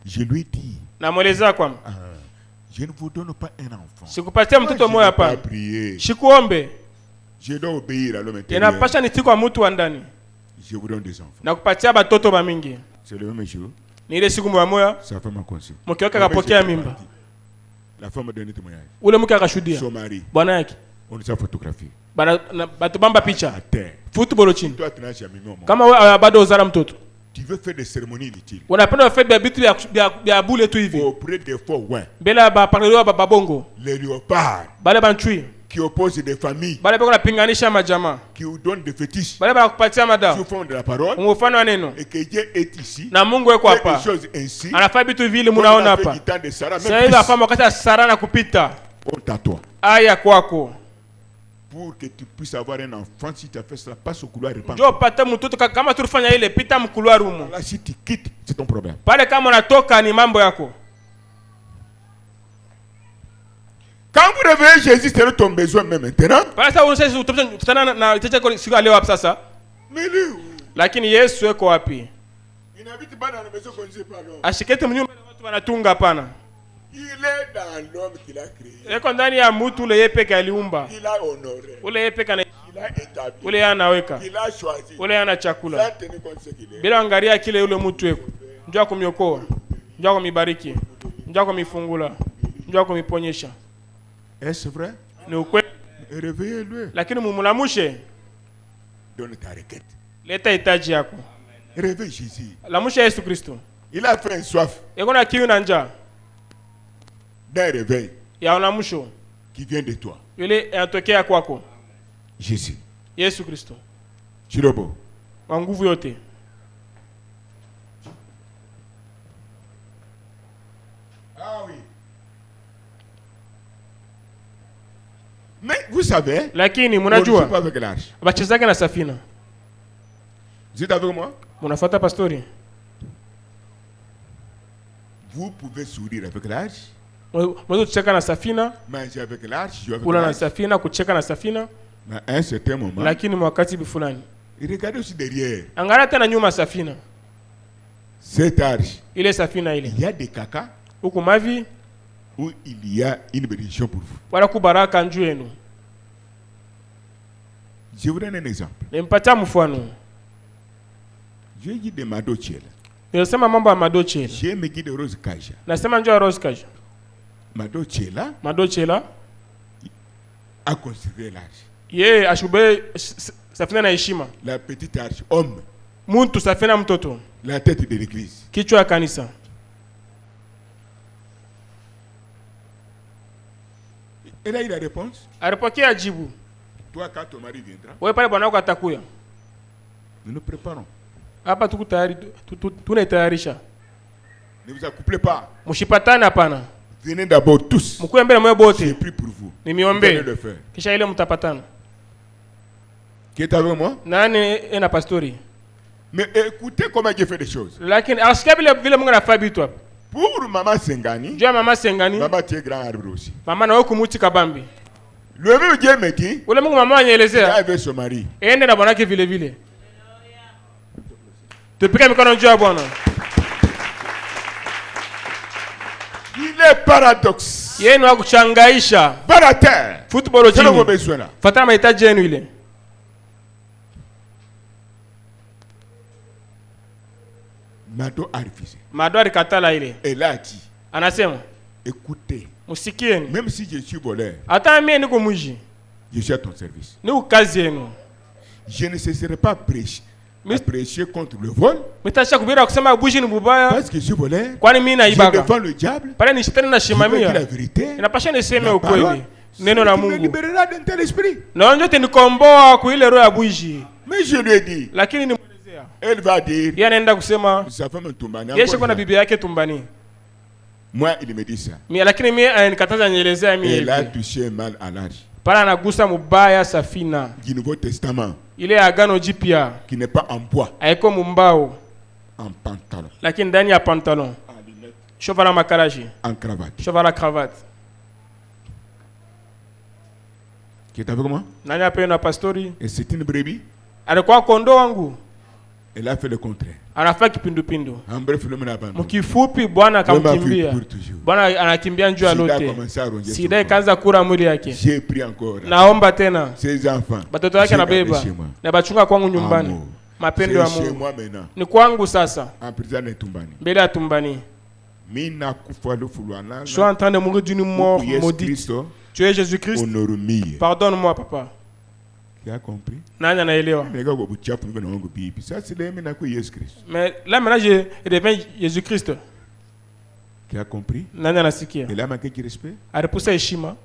Speaker 2: Je lui dis.
Speaker 1: Namweleza kwamba
Speaker 2: je ne vous donne pas un enfant.
Speaker 1: Sikupatia mtoto mmoja hapa. Shikuombe.
Speaker 2: Je dois obéir à l'homme intérieur.
Speaker 1: Inapasha nitii kwa mtu wa ndani.
Speaker 2: Je vous donne des enfants.
Speaker 1: Na kupatia batoto ba mingi.
Speaker 2: C'est le même jour.
Speaker 1: Ni ile siku moja.
Speaker 2: Sa femme a conçu.
Speaker 1: Mke wake akapokea mimba.
Speaker 2: La femme a donné témoignage.
Speaker 1: Ule mke akashuhudia.
Speaker 2: Son mari.
Speaker 1: Bwana yake.
Speaker 2: On nous a photographié.
Speaker 1: Batu bamba picha. Football chini.
Speaker 2: Toi tu n'as jamais mis au monde.
Speaker 1: Kama wewe bado uzara mtoto.
Speaker 2: Tu veux faire des cérémonies inutiles.
Speaker 1: Unapenda faire des bitu ya bule tu hivi.
Speaker 2: Auprès des faux ouins.
Speaker 1: Bela ba parleur ba babongo.
Speaker 2: Les léopards.
Speaker 1: Bale banchui.
Speaker 2: Qui opposent des familles.
Speaker 1: Bale bako na pinganisha majama.
Speaker 2: Qui donnent des fétiches.
Speaker 1: Bale ba kupatia mada.
Speaker 2: Sur fond de la parole.
Speaker 1: Mfano neno.
Speaker 2: Et que Dieu est ici.
Speaker 1: Na Mungu yuko hapa. Anafanya vitu vile mnaona hapa. Sasa hivi hapa wakati ya Sara na kupita.
Speaker 2: Honte à toi.
Speaker 1: Aya kwako.
Speaker 2: Pour que tu puisses avoir un enfant, si tu as fait cela, passe au couloir et repente.
Speaker 1: Jo pata mtoto kama tulifanya ile pita mkuluari humo.
Speaker 2: Là si tu quittes, c'est ton problème.
Speaker 1: Pale kama unatoka ni mambo yako.
Speaker 2: Quand vous réveillez Jésus, c'est ton besoin même maintenant.
Speaker 1: Pale sasa unasema tutana na itacha siku leo hapa sasa. Lakini Yesu yuko wapi?
Speaker 2: Inabidi bana na besoin qu'on sait pas non.
Speaker 1: Ashikete mnyumba na watu wanatunga hapana.
Speaker 2: Il est dans l'homme qu'il a créé.
Speaker 1: Eko ndani ya mtu ule yeye peke aliumba.
Speaker 2: Il a honoré.
Speaker 1: Ule yeye peke
Speaker 2: il a établi.
Speaker 1: Ule anaweka.
Speaker 2: Il a choisi.
Speaker 1: Ule ana chakula. Bila angalia kile yule mtu eko. Njoo kumiokoa. Njoo kumibariki. Njoo kumifungula. Njoo kumiponyesha.
Speaker 2: Est-ce vrai?
Speaker 1: Ni ukweli.
Speaker 2: Réveillez-le.
Speaker 1: Lakini mumulamushe.
Speaker 2: Donne ta requête.
Speaker 1: Leta hitaji yako.
Speaker 2: Réveille Jésus.
Speaker 1: Lamusha Yesu Kristo.
Speaker 2: Il a faim soif.
Speaker 1: Eko na kiu na njaa.
Speaker 2: D'un réveil.
Speaker 1: Ya unamusho.
Speaker 2: Qui vient de toi.
Speaker 1: Yule anatokea kwako.
Speaker 2: Jésus.
Speaker 1: Yesu Kristo.
Speaker 2: Chirobo.
Speaker 1: Kwa nguvu yote.
Speaker 2: Ah oui. Mais vous savez,
Speaker 1: lakini mnajua
Speaker 2: pas avec l'arche.
Speaker 1: Bachezake na safina.
Speaker 2: Vous êtes avec moi?
Speaker 1: Munafuata pastori.
Speaker 2: Vous pouvez sourire avec l'arche.
Speaker 1: Mwanzo kucheka na safina.
Speaker 2: Manger avec l'arche, jouer avec
Speaker 1: kula
Speaker 2: l'arche.
Speaker 1: na safina, kucheka na safina.
Speaker 2: Mais à un certain moment.
Speaker 1: Lakini wakati fulani.
Speaker 2: Et regardez aussi derrière.
Speaker 1: Angalia tena nyuma safina.
Speaker 2: Cette arche.
Speaker 1: Ile safina ile.
Speaker 2: Il y a des caca.
Speaker 1: Huko mavi.
Speaker 2: Où il y a une bénédiction pour vous.
Speaker 1: Wala kubaraka njuu yenu.
Speaker 2: Je vous donne un exemple.
Speaker 1: Nimpatia mfano.
Speaker 2: Je dis de Madochela.
Speaker 1: Nilisema mambo ya Madochela.
Speaker 2: Je me guide de Rose Kaja.
Speaker 1: Nasema njoo ya Rose Kaja.
Speaker 2: Madochela a construit l'arche.
Speaker 1: Yeye ashube safina na heshima.
Speaker 2: La petite arche, homme.
Speaker 1: Muntu safina mtoto.
Speaker 2: La tête de l'église.
Speaker 1: Kichwa ya kanisa.
Speaker 2: Et là il a réponse.
Speaker 1: Alipokea jibu.
Speaker 2: Toi quand ton mari viendra.
Speaker 1: Wewe pale bwana wako atakuya.
Speaker 2: Nous nous préparons.
Speaker 1: Hapa tuko tayari, tunatayarisha.
Speaker 2: Ne vous accouplez pas.
Speaker 1: Mshipatane hapana.
Speaker 2: Venez d'abord tous.
Speaker 1: Mkuwe mbele mwe bote.
Speaker 2: J'ai pris pour vous.
Speaker 1: Nimiombe. Kisha ile mtapatana.
Speaker 2: Qui est avec moi?
Speaker 1: Nani ena pastori?
Speaker 2: Mais écoutez comment Dieu fait des choses.
Speaker 1: Lakini asikia vile Mungu anafanya vitu hapa.
Speaker 2: Pour maman Sengani.
Speaker 1: Dieu maman Sengani.
Speaker 2: Maman tient grand arbre aussi.
Speaker 1: Mama na wewe kumuti kabambi.
Speaker 2: Le même Dieu me dit.
Speaker 1: Ule Mungu mama anaelezea.
Speaker 2: Avec son mari.
Speaker 1: Ende na bwanake vile vile. Tupike mikono juu ya Bwana.
Speaker 2: Il est paradoxe.
Speaker 1: Yeye ni wa kuchangaisha.
Speaker 2: Barater.
Speaker 1: Football chini.
Speaker 2: Besoin.
Speaker 1: Fatana mahitaji yenu ile.
Speaker 2: Mado a refusé.
Speaker 1: Mado alikatala ile.
Speaker 2: Elle a dit.
Speaker 1: Anasema.
Speaker 2: Écoutez.
Speaker 1: Musikieni.
Speaker 2: Même si je suis voleur.
Speaker 1: Hata mimi niko mwizi.
Speaker 2: Je suis à ton service.
Speaker 1: Ni kazi yenu.
Speaker 2: Je ne cesserai pas prêcher contre le vol.
Speaker 1: Mitasha kubira kusema buji ni bubaya.
Speaker 2: Parce que je suis voleur.
Speaker 1: Kwani mimi naibaka.
Speaker 2: Je défends le diable.
Speaker 1: Pale ni shetani na shimamia.
Speaker 2: La vérité.
Speaker 1: Inapasha niseme ukweli. Neno la Mungu.
Speaker 2: Me libérera d'un tel esprit.
Speaker 1: Na njote nikomboa kwa ile roho ya buji.
Speaker 2: Mais je lui ai dit.
Speaker 1: Lakini nimuelezea.
Speaker 2: Elle va dire.
Speaker 1: Yeye anaenda kusema.
Speaker 2: Sa femme tumbani.
Speaker 1: Yeye shiko na bibi yake tumbani.
Speaker 2: Moi, il me dit ça.
Speaker 1: Lakini mimi anikataza nielezea mimi.
Speaker 2: Elle a touché mal à l'âge.
Speaker 1: Pala anagusa mubaya Safina.
Speaker 2: Du Nouveau Testament.
Speaker 1: Il est agano jipya.
Speaker 2: Qui n'est pas en bois.
Speaker 1: Haiko mumbao.
Speaker 2: En pantalon.
Speaker 1: Lakini ndani ya pantalon. Chovala makaraji.
Speaker 2: En cravate.
Speaker 1: Chovala cravate.
Speaker 2: Qui est avec moi?
Speaker 1: Nani apena pastori?
Speaker 2: Et c'est une brebis.
Speaker 1: Alikuwa kondoo wangu.
Speaker 2: Elle a fait le contraire.
Speaker 1: Anafanya kipindupindu.
Speaker 2: En bref, le mena abandonné.
Speaker 1: Mkifupi Bwana akamkimbia. Bwana anakimbia njoo lote. Sida ikaanza kula mwili yake.
Speaker 2: J'ai pris encore.
Speaker 1: Naomba tena.
Speaker 2: Ses enfants.
Speaker 1: Batoto wake anabeba. Na bachunga kwangu nyumbani. Mapendo ya Mungu. Ni kwangu sasa.
Speaker 2: En prison de Tumbani.
Speaker 1: Mbele ya Tumbani.
Speaker 2: Mina kufalu fulana.
Speaker 1: Je suis en train de mourir d'une mort maudite. Tu es Jésus-Christ. Pardonne-moi, papa.
Speaker 2: Tu as compris?
Speaker 1: Nani anaelewa?
Speaker 2: Ça c'est le mena ku Jésus Christ.
Speaker 1: Mais là maintenant je deviens Jésus-Christ.
Speaker 2: Tu as compris?
Speaker 1: Nani anasikia?
Speaker 2: Elle a manqué de respect.
Speaker 1: Alipusa heshima.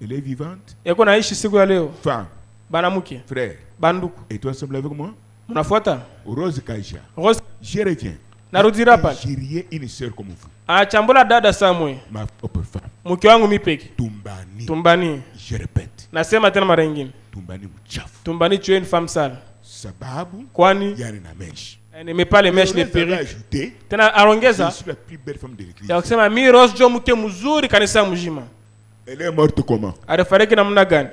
Speaker 2: Elle est vivante.
Speaker 1: Yako naishi siku ya leo.
Speaker 2: Femme.
Speaker 1: Banamuke.
Speaker 2: Frère.
Speaker 1: Banduku.
Speaker 2: Et toi semble avec moi?
Speaker 1: Mnafuata?
Speaker 2: Rose Kaisha.
Speaker 1: Rose.
Speaker 2: Je reviens.
Speaker 1: Narudira pale.
Speaker 2: J'ai rien une sœur comme vous.
Speaker 1: Achambula dada Samwe.
Speaker 2: Ma propre femme.
Speaker 1: Mke wangu mipeki.
Speaker 2: Tumbani.
Speaker 1: Tumbani.
Speaker 2: Je répète.
Speaker 1: Nasema tena mara nyingine.
Speaker 2: Tumbani mchafu.
Speaker 1: Tumbani tu es une femme sale.
Speaker 2: Sababu.
Speaker 1: Kwani?
Speaker 2: Yani na mesh.
Speaker 1: N'aimait pas les mèches, les perruques. Tena arongeza.
Speaker 2: Je suis la plus belle femme de l'église.
Speaker 1: Ya kusema mi Rose jo mke mzuri kanisa mjima.
Speaker 2: Elle est morte comment?
Speaker 1: Alifariki namna gani?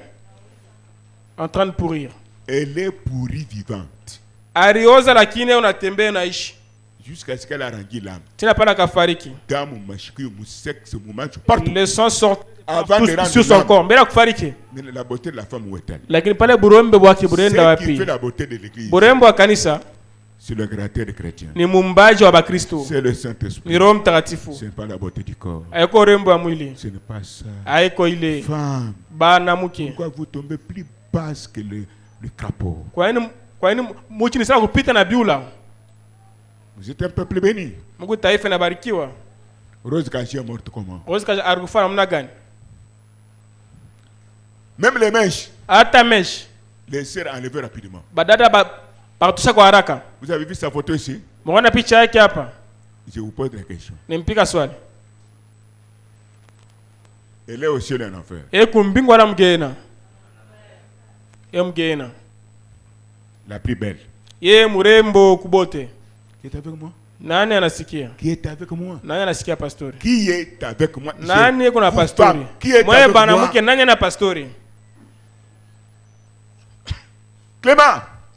Speaker 1: En train de pourrir.
Speaker 2: Elle est pourrie vivante.
Speaker 1: Alioza lakini unatembea naishi.
Speaker 2: Jusqu'à ce qu'elle a rendu l'âme.
Speaker 1: Tena pala kafariki.
Speaker 2: Dans mon machiku, mon sexe, mon match, partout.
Speaker 1: Le sang sort
Speaker 2: sur
Speaker 1: son corps. Mais la kufariki.
Speaker 2: Mais la beauté de la femme où est-elle?
Speaker 1: Lakini pale burembe bwake burenda wapi?
Speaker 2: Ce qui fait la beauté de l'église.
Speaker 1: Burembe wa kanisa.
Speaker 2: C'est le caractère des chrétiens.
Speaker 1: Ni mumbaji wa Bakristo.
Speaker 2: C'est le Saint-Esprit.
Speaker 1: Ni Roho Mtakatifu.
Speaker 2: Ce n'est pas la beauté du corps.
Speaker 1: Haiko urembo wa mwili.
Speaker 2: Ce n'est pas ça.
Speaker 1: Haiko ile.
Speaker 2: Femme.
Speaker 1: Banamuke.
Speaker 2: Pourquoi vous tombez plus basse que le crapaud?
Speaker 1: Kwa nini muchini sana kupita na biula?
Speaker 2: Vous êtes un peuple béni.
Speaker 1: Mungu taifa inabarikiwa.
Speaker 2: Rose Kashi est morte comment?
Speaker 1: Rose Kashi alikufa namna gani?
Speaker 2: Même les mèches.
Speaker 1: Hata mèche.
Speaker 2: Les sœurs enlevées rapidement.
Speaker 1: Badada batusha kwa haraka.
Speaker 2: Vous avez vu sa photo ici?
Speaker 1: Mwana picha yake hapa.
Speaker 2: Je vous pose la question.
Speaker 1: Nimpika swali.
Speaker 2: Elle est au ciel et en enfer.
Speaker 1: Kumbingwa na mgena. Mgena.
Speaker 2: La plus belle.
Speaker 1: Ye murembo kubote.
Speaker 2: Qui est avec moi?
Speaker 1: Nani anasikia?
Speaker 2: Qui est avec moi?
Speaker 1: Nani anasikia pastori?
Speaker 2: Qui est avec moi?
Speaker 1: Nani kuna pastori?
Speaker 2: Qui est avec
Speaker 1: bana
Speaker 2: moi?
Speaker 1: Mke nani na pastori?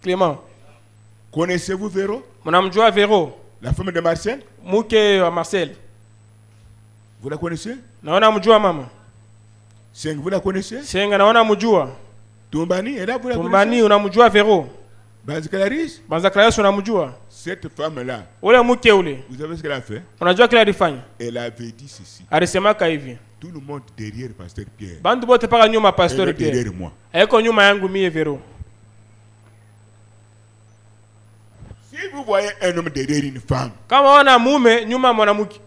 Speaker 1: Clément.
Speaker 2: Connaissez-vous Véro?
Speaker 1: Mnamjua Véro?
Speaker 2: La femme de Marcel?
Speaker 1: Mke wa Marcel.
Speaker 2: Vous la connaissez?
Speaker 1: Naona mjua mama.
Speaker 2: Seng, vous la connaissez?
Speaker 1: Senga naona mjua.
Speaker 2: Tumbani, elle a vous la connaissez?
Speaker 1: Tumbani unamjua Véro?
Speaker 2: Banzakalaris?
Speaker 1: Banzakalaris unamjua?
Speaker 2: Cette femme-là.
Speaker 1: Ule mke ule.
Speaker 2: Vous savez ce qu'elle a fait?
Speaker 1: Unajua kile alifanya?
Speaker 2: Elle avait dit ceci.
Speaker 1: Alisemaka hivi.
Speaker 2: Tout le monde derrière pasteur Pierre.
Speaker 1: Bandu bote paka nyuma pasteur Pierre.
Speaker 2: Derrière moi.
Speaker 1: Haiko nyuma yangu mie Véro.
Speaker 2: Si vous voyez un homme derrière une femme.
Speaker 1: Kama ona mume nyuma mwanamke.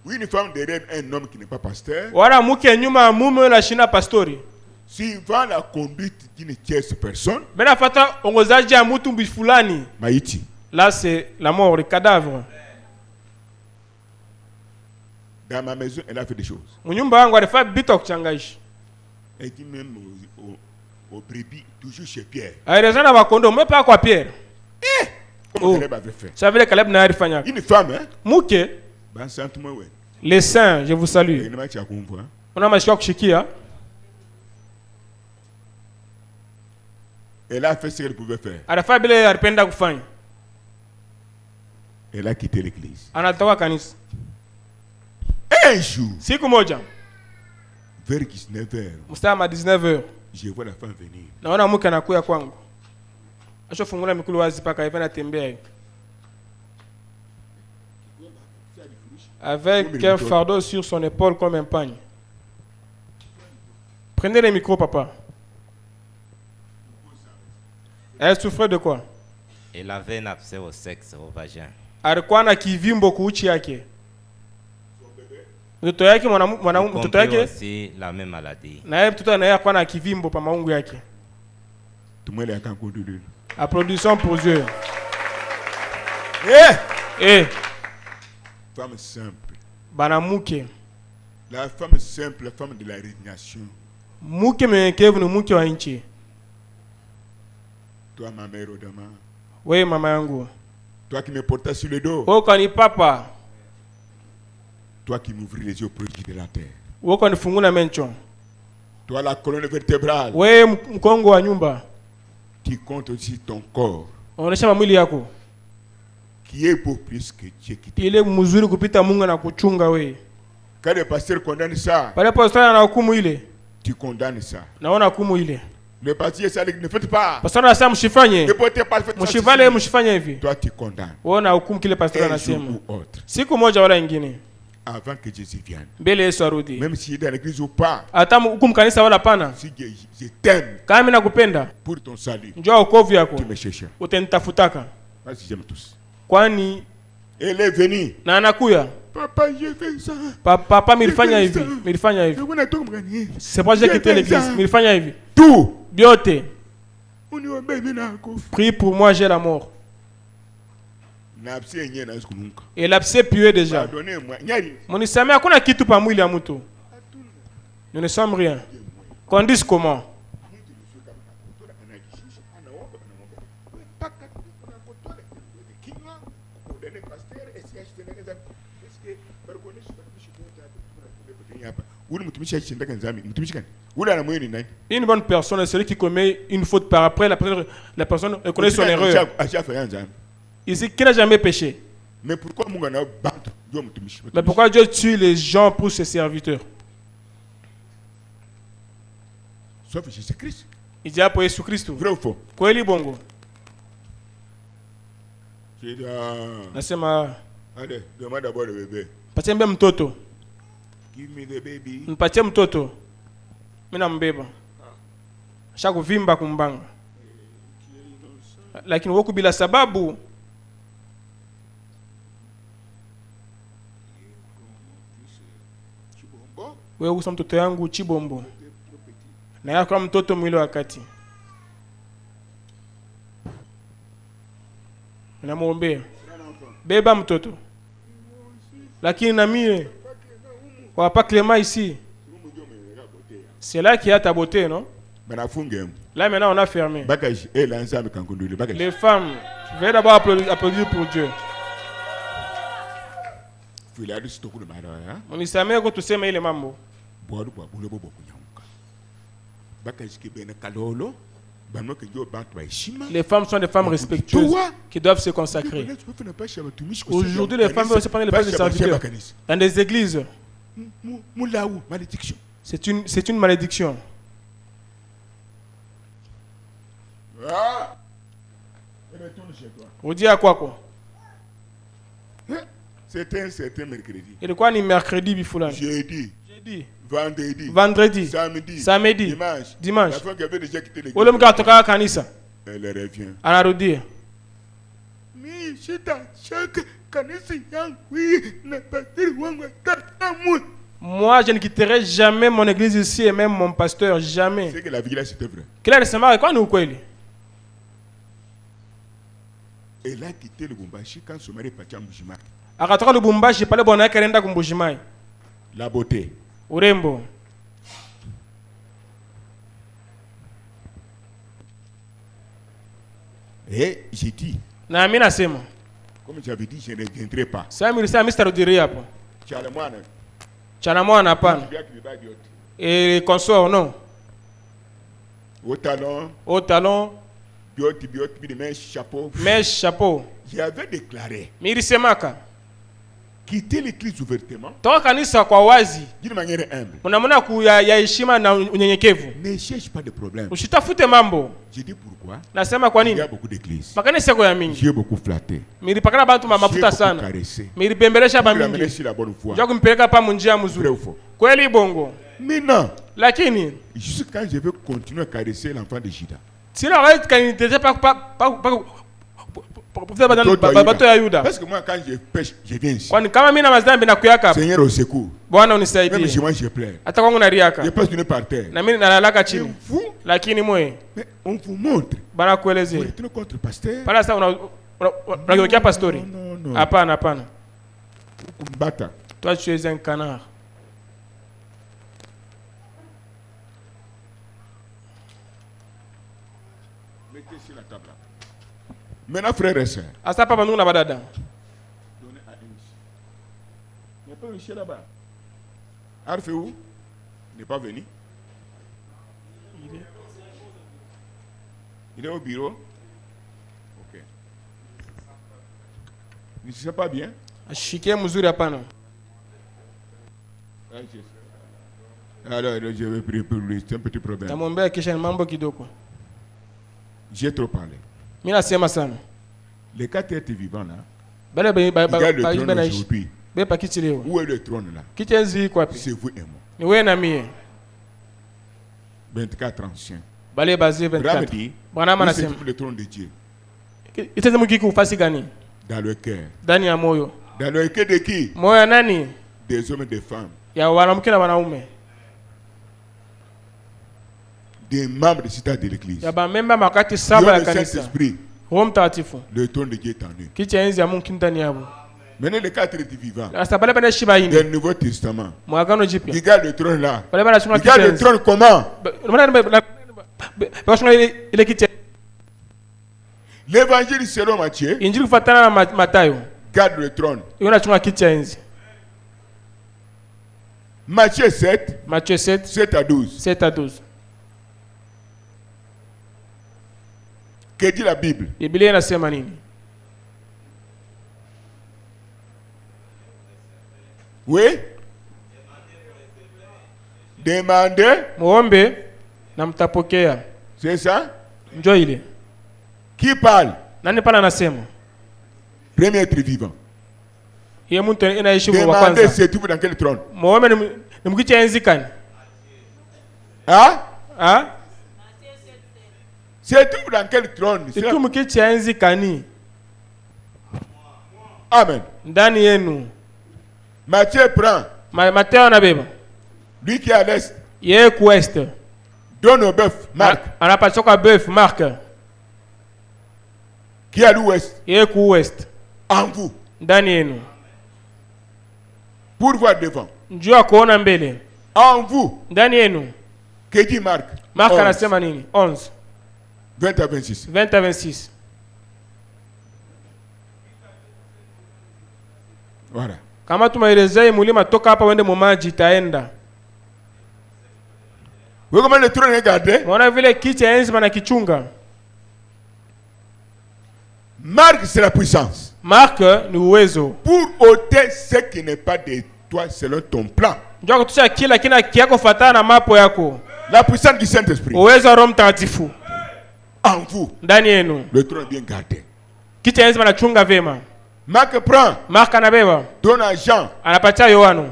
Speaker 2: Oui, une femme derrière un homme qui n'est pas pasteur.
Speaker 1: Wala mke nyuma mume la shina pastori.
Speaker 2: Suivant la conduite d'une tierce personne.
Speaker 1: Bena fata ongozaji ya mtu fulani.
Speaker 2: Maïti.
Speaker 1: Là c'est la mort, le cadavre.
Speaker 2: Dans ma maison, elle a fait des choses.
Speaker 1: Munyumba wangu alifanya bitu kuchangaisha.
Speaker 2: Elle dit même au brebis, toujours chez Pierre.
Speaker 1: Aelezana wakondo, mais pas kwa Pierre.
Speaker 2: Comment Caleb avait fait?
Speaker 1: Ça veut dire Caleb n'a rien fait.
Speaker 2: Une femme, hein?
Speaker 1: Mouke.
Speaker 2: Ben, sentiment, ouais.
Speaker 1: Les saints, je vous salue. On a machia kushikia.
Speaker 2: Elle a fait ce qu'elle pouvait faire.
Speaker 1: Alifanya bila alipenda kufanya.
Speaker 2: Elle a quitté l'église.
Speaker 1: Anatoka kanisa.
Speaker 2: Un jour.
Speaker 1: Siku moja.
Speaker 2: Vers 19h.
Speaker 1: Mstama 19h.
Speaker 2: Je vois la femme venir.
Speaker 1: Naona mke anakuja kwangu. Ashofungula mikulu wazi paka hivi anatembea. Avec un fardeau sur son épaule comme un pagne. Prenez les micros, papa. Elle souffrait de quoi?
Speaker 3: Elle avait un abcès au sexe, au vagin.
Speaker 1: Alikuwa na kivimbo kuuchi yake. Mtoto yake mtoto yake
Speaker 3: aussi la même maladie.
Speaker 1: Na yeye mtoto naye alikuwa na kivimbo pa maungu yake.
Speaker 2: Tumwele akankududu.
Speaker 1: Applaudissons pour Dieu.
Speaker 2: Eh!
Speaker 1: Eh!
Speaker 2: Femme simple.
Speaker 1: banamuke.
Speaker 2: La femme simple, la femme de la résignation.
Speaker 1: Muke mwenyekevu ni muke wa nchi.
Speaker 2: Toi, ma mère, Odama.
Speaker 1: Wewe mama yangu.
Speaker 2: Toi qui me portais sur le dos.
Speaker 1: Wewe ni papa.
Speaker 2: Toi qui m'ouvris les yeux au prodige de la terre.
Speaker 1: Wewe ni fungula mencho.
Speaker 2: Toi la colonne vertébrale.
Speaker 1: Wewe mkongo wa nyumba.
Speaker 2: Qui compte aussi ton corps.
Speaker 1: Onesha mwili yako.
Speaker 2: Qui est beau plus que Dieu qui t'aime.
Speaker 1: Ile mzuri kupita Mungu na kuchunga wewe.
Speaker 2: Quand le pasteur condamne ça.
Speaker 1: Pale pasteur anahukumu ile.
Speaker 2: Tu condamnes ça.
Speaker 1: Naona hukumu ile.
Speaker 2: Le pasteur ça ne faites pas.
Speaker 1: Pasteur anasema msifanye.
Speaker 2: Ne portez pas fait.
Speaker 1: Msivale msifanye hivi.
Speaker 2: Toi tu condamnes.
Speaker 1: Wewe na hukumu kile pasteur anasema. Siku moja wala nyingine.
Speaker 2: Avant que Jésus vienne.
Speaker 1: Mbele Yesu arudi.
Speaker 2: Même si dans l'église ou pas.
Speaker 1: Hata hukumu kanisa wala pana.
Speaker 2: Si je t'aime.
Speaker 1: Kama mimi nakupenda.
Speaker 2: Pour ton salut.
Speaker 1: Njoo wokovu yako.
Speaker 2: Tu me cherches.
Speaker 1: Utanitafutaka.
Speaker 2: Moi si j'aime tous.
Speaker 1: Kwani
Speaker 2: elle est venue.
Speaker 1: Na anakuya.
Speaker 2: Papa, j'ai fait ça.
Speaker 1: Papa, nilifanya hivi. Nilifanya hivi. C'est pas j'ai quitté l'église. Nilifanya hivi.
Speaker 2: Tout.
Speaker 1: Biote. Prie pour moi, j'ai la mort. Et l'abcès pué déjà. Monisamea hakuna kitu pa mwili ya mtu. Nous ne sommes rien. Qu'on dise comment? Une bonne personne est celui qui commet une faute par après, la personne reconnaît son erreur. Ici, qui n'a jamais péché?
Speaker 2: Mais pourquoi
Speaker 1: Dieu tue les gens pour ses serviteurs?
Speaker 2: Sauf Jésus-Christ.
Speaker 1: Il dit pour Jésus-Christ.
Speaker 2: Vrai ou faux?
Speaker 1: Quoi est bongo?
Speaker 2: Nasema, allez, demande d'abord le bébé.
Speaker 1: Patie mbeba mtoto.
Speaker 2: Give me the baby.
Speaker 1: Mpatie mtoto. Mimi nambeba. Shakuvimba kumbanga. Lakini woku bila sababu. Wewe usa mtoto yangu chibombo. Na yako mtoto mwili wakati. Namuombea. Beba mtoto. Lakini na mie kwa pas Clément ici. C'est là qu'il y a ta beauté, non? Là maintenant on a fermé. Les femmes, je vais d'abord applaudir pour Dieu. On isamea kwa tuseme ile mambo. Les femmes sont des femmes respectueuses qui doivent se consacrer. Aujourd'hui, les femmes veulent se prendre les places de serviteurs dans des églises. C'est une malédiction. Vous dites à quoi?
Speaker 2: C'était mercredi.
Speaker 1: Et de quoi ni mercredi bifoula?
Speaker 2: Jeudi.
Speaker 1: Vendredi. Samedi. Dimanche.
Speaker 2: La femme qui avait déjà quitté l'église.
Speaker 1: Elle revient. Anarudi. Moi, je ne quitterai jamais mon église ici et même mon pasteur, jamais.
Speaker 2: C'est que la vie là c'était vrai.
Speaker 1: Quel est le quoi nous quoi?
Speaker 2: Elle a quitté le Lubumbashi quand son mari est parti en Mbujimai.
Speaker 1: Akatoka Lubumbashi pale bwana yake alienda kumbujimai.
Speaker 2: La beauté.
Speaker 1: Urembo.
Speaker 2: Et j'ai dit.
Speaker 1: Na mimi nasema.
Speaker 2: Comme j'avais dit, je ne reviendrai pas.
Speaker 1: Sasa mimi nilisema sitarudia hapo. Chana mwana hapana. Et consort non.
Speaker 2: Au talon. Bioti, chapeau.
Speaker 1: Chapeau.
Speaker 2: J'avais déclaré.
Speaker 1: Milisemaka.
Speaker 2: Quitter l'église ouvertement.
Speaker 1: Toka kanisa kwa wazi.
Speaker 2: D'une manière humble.
Speaker 1: Unamwona ya heshima na unyenyekevu.
Speaker 2: Ne cherche pas de problème.
Speaker 1: Usitafute mambo.
Speaker 2: Je dis pourquoi?
Speaker 1: Nasema kwa nini?
Speaker 2: Il y a beaucoup d'églises.
Speaker 1: Makanisa kwa mingi.
Speaker 2: J'ai beaucoup flatté.
Speaker 1: Milipakana bantu mafuta sana. Milipembelesha ba mingi. Njoo kumpeleka pa munjia mzuri. Kweli bongo.
Speaker 2: Maintenant.
Speaker 1: Lakini
Speaker 2: juste quand je veux continuer à caresser l'enfant de Judas.
Speaker 1: Sinon arrête quand il n'était pas
Speaker 2: parce que moi quand je pêche, je viens ici.
Speaker 1: Seigneur
Speaker 2: au secours. Même chez moi je pleure. Je passe une par terre. Mais on vous montre. Vous êtes contre le pasteur.
Speaker 1: Non. Toi, tu es un canard.
Speaker 2: Mettez sur la table. Maintenant, frères et sœurs.
Speaker 1: Asa papa nous na badada.
Speaker 2: Donnez à un chien. Il n'y a pas un chien là-bas. Arfe où? Il n'est pas venu. Il est au bureau. Ok. Il ne se sent pas bien.
Speaker 1: Ashike mzuri hapana.
Speaker 2: Alors, je vais prier pour lui. C'est un petit problème.
Speaker 1: Namwombea kisha mambo kidogo.
Speaker 2: J'ai trop parlé.
Speaker 1: Mimi nasema sana.
Speaker 2: Les quatre êtres vivants là.
Speaker 1: Bale
Speaker 2: Regarde le trône aujourd'hui.
Speaker 1: Bepa kiti leo.
Speaker 2: Où est le trône là?
Speaker 1: Kiti enzi iko wapi?
Speaker 2: C'est vous et moi.
Speaker 1: Ni wewe na mie.
Speaker 2: 24 anciens.
Speaker 1: Bale bazi 24. Bwana
Speaker 2: où
Speaker 1: anasema.
Speaker 2: c'est le trône de Dieu?
Speaker 1: Itazama mkiki ufasi gani?
Speaker 2: Dans le cœur.
Speaker 1: Ndani ya moyo.
Speaker 2: Dans le cœur de qui?
Speaker 1: Moyo ya nani?
Speaker 2: Des hommes et des femmes.
Speaker 1: Ya wanamke na wanaume.
Speaker 2: Des membres de cité de l'église.
Speaker 1: Ya bamemba makati saba ya kanisa. Roho Mtakatifu.
Speaker 2: Le trône de Dieu est en eux.
Speaker 1: Kiti enzi ya Mungu ndani yao.
Speaker 2: Maintenant les quatre êtres vivants.
Speaker 1: Asa bale bana shiba yini.
Speaker 2: Du Nouveau Testament.
Speaker 1: Mwagano jipya.
Speaker 2: Regarde le trône là.
Speaker 1: Bale bana chunga kiti.
Speaker 2: Regarde le trône comment?
Speaker 1: Ile kiti.
Speaker 2: L'évangile selon Matthieu.
Speaker 1: Injili kufuatana na Mathayo.
Speaker 2: Garde le trône.
Speaker 1: Yona chunga kiti enzi.
Speaker 2: Matthieu 7.
Speaker 1: Matthieu 7.
Speaker 2: 7 à 12.
Speaker 1: 7 à 12.
Speaker 2: Que dit la Bible?
Speaker 1: Biblia inasema nini?
Speaker 2: Oui. Demandez.
Speaker 1: Muombe na mtapokea.
Speaker 2: C'est ça?
Speaker 1: Njoo ile.
Speaker 2: Qui parle?
Speaker 1: Nani pala anasema?
Speaker 2: Premier être vivant.
Speaker 1: Yeye mtu anaishi kwa
Speaker 2: Demandez
Speaker 1: kwanza.
Speaker 2: se trouve dans quel trône?
Speaker 1: Muombe ni mkicha enzi kani?
Speaker 2: Hein?
Speaker 1: Ah?
Speaker 2: Se trouve dans quel trône?
Speaker 1: Itu mkicha enzi kani?
Speaker 2: Amen.
Speaker 1: Ndani yenu.
Speaker 2: Matthieu prend.
Speaker 1: Mateo anabeba.
Speaker 2: Lui qui est à l'est.
Speaker 1: Yeye ku est.
Speaker 2: Donne au bœuf, Marc.
Speaker 1: Anapachoka bœuf, Marc.
Speaker 2: Qui est à l'ouest.
Speaker 1: Yeye ku ouest.
Speaker 2: En vous.
Speaker 1: Ndani yenu.
Speaker 2: Pour voir devant.
Speaker 1: Njoo kuona mbele.
Speaker 2: En vous.
Speaker 1: Ndani yenu.
Speaker 2: Que dit Marc?
Speaker 1: Marc anasema nini? 11.
Speaker 2: 20 à 26.
Speaker 1: 20 à 26.
Speaker 2: Voilà.
Speaker 1: Kama tumaelezea mulima toka hapa wende mumaji taenda.
Speaker 2: Vous comment le trône est gardé?
Speaker 1: Mwana vile kiti enzi mana kichunga.
Speaker 2: Marc c'est la puissance.
Speaker 1: Marc ni uwezo.
Speaker 2: Pour ôter ce qui n'est pas de toi selon ton plan.
Speaker 1: Njoo kutusha kila kina kiako fatana na mapo yako.
Speaker 2: La puissance du Saint-Esprit.
Speaker 1: Uwezo wa Roho Mtakatifu.
Speaker 2: En vous.
Speaker 1: Ndani yenu.
Speaker 2: Le trône est bien gardé.
Speaker 1: Kiti enzi mana chunga vema.
Speaker 2: Marc prend.
Speaker 1: Marc anabeba.
Speaker 2: Donne à Jean.
Speaker 1: Anapatia Yohano.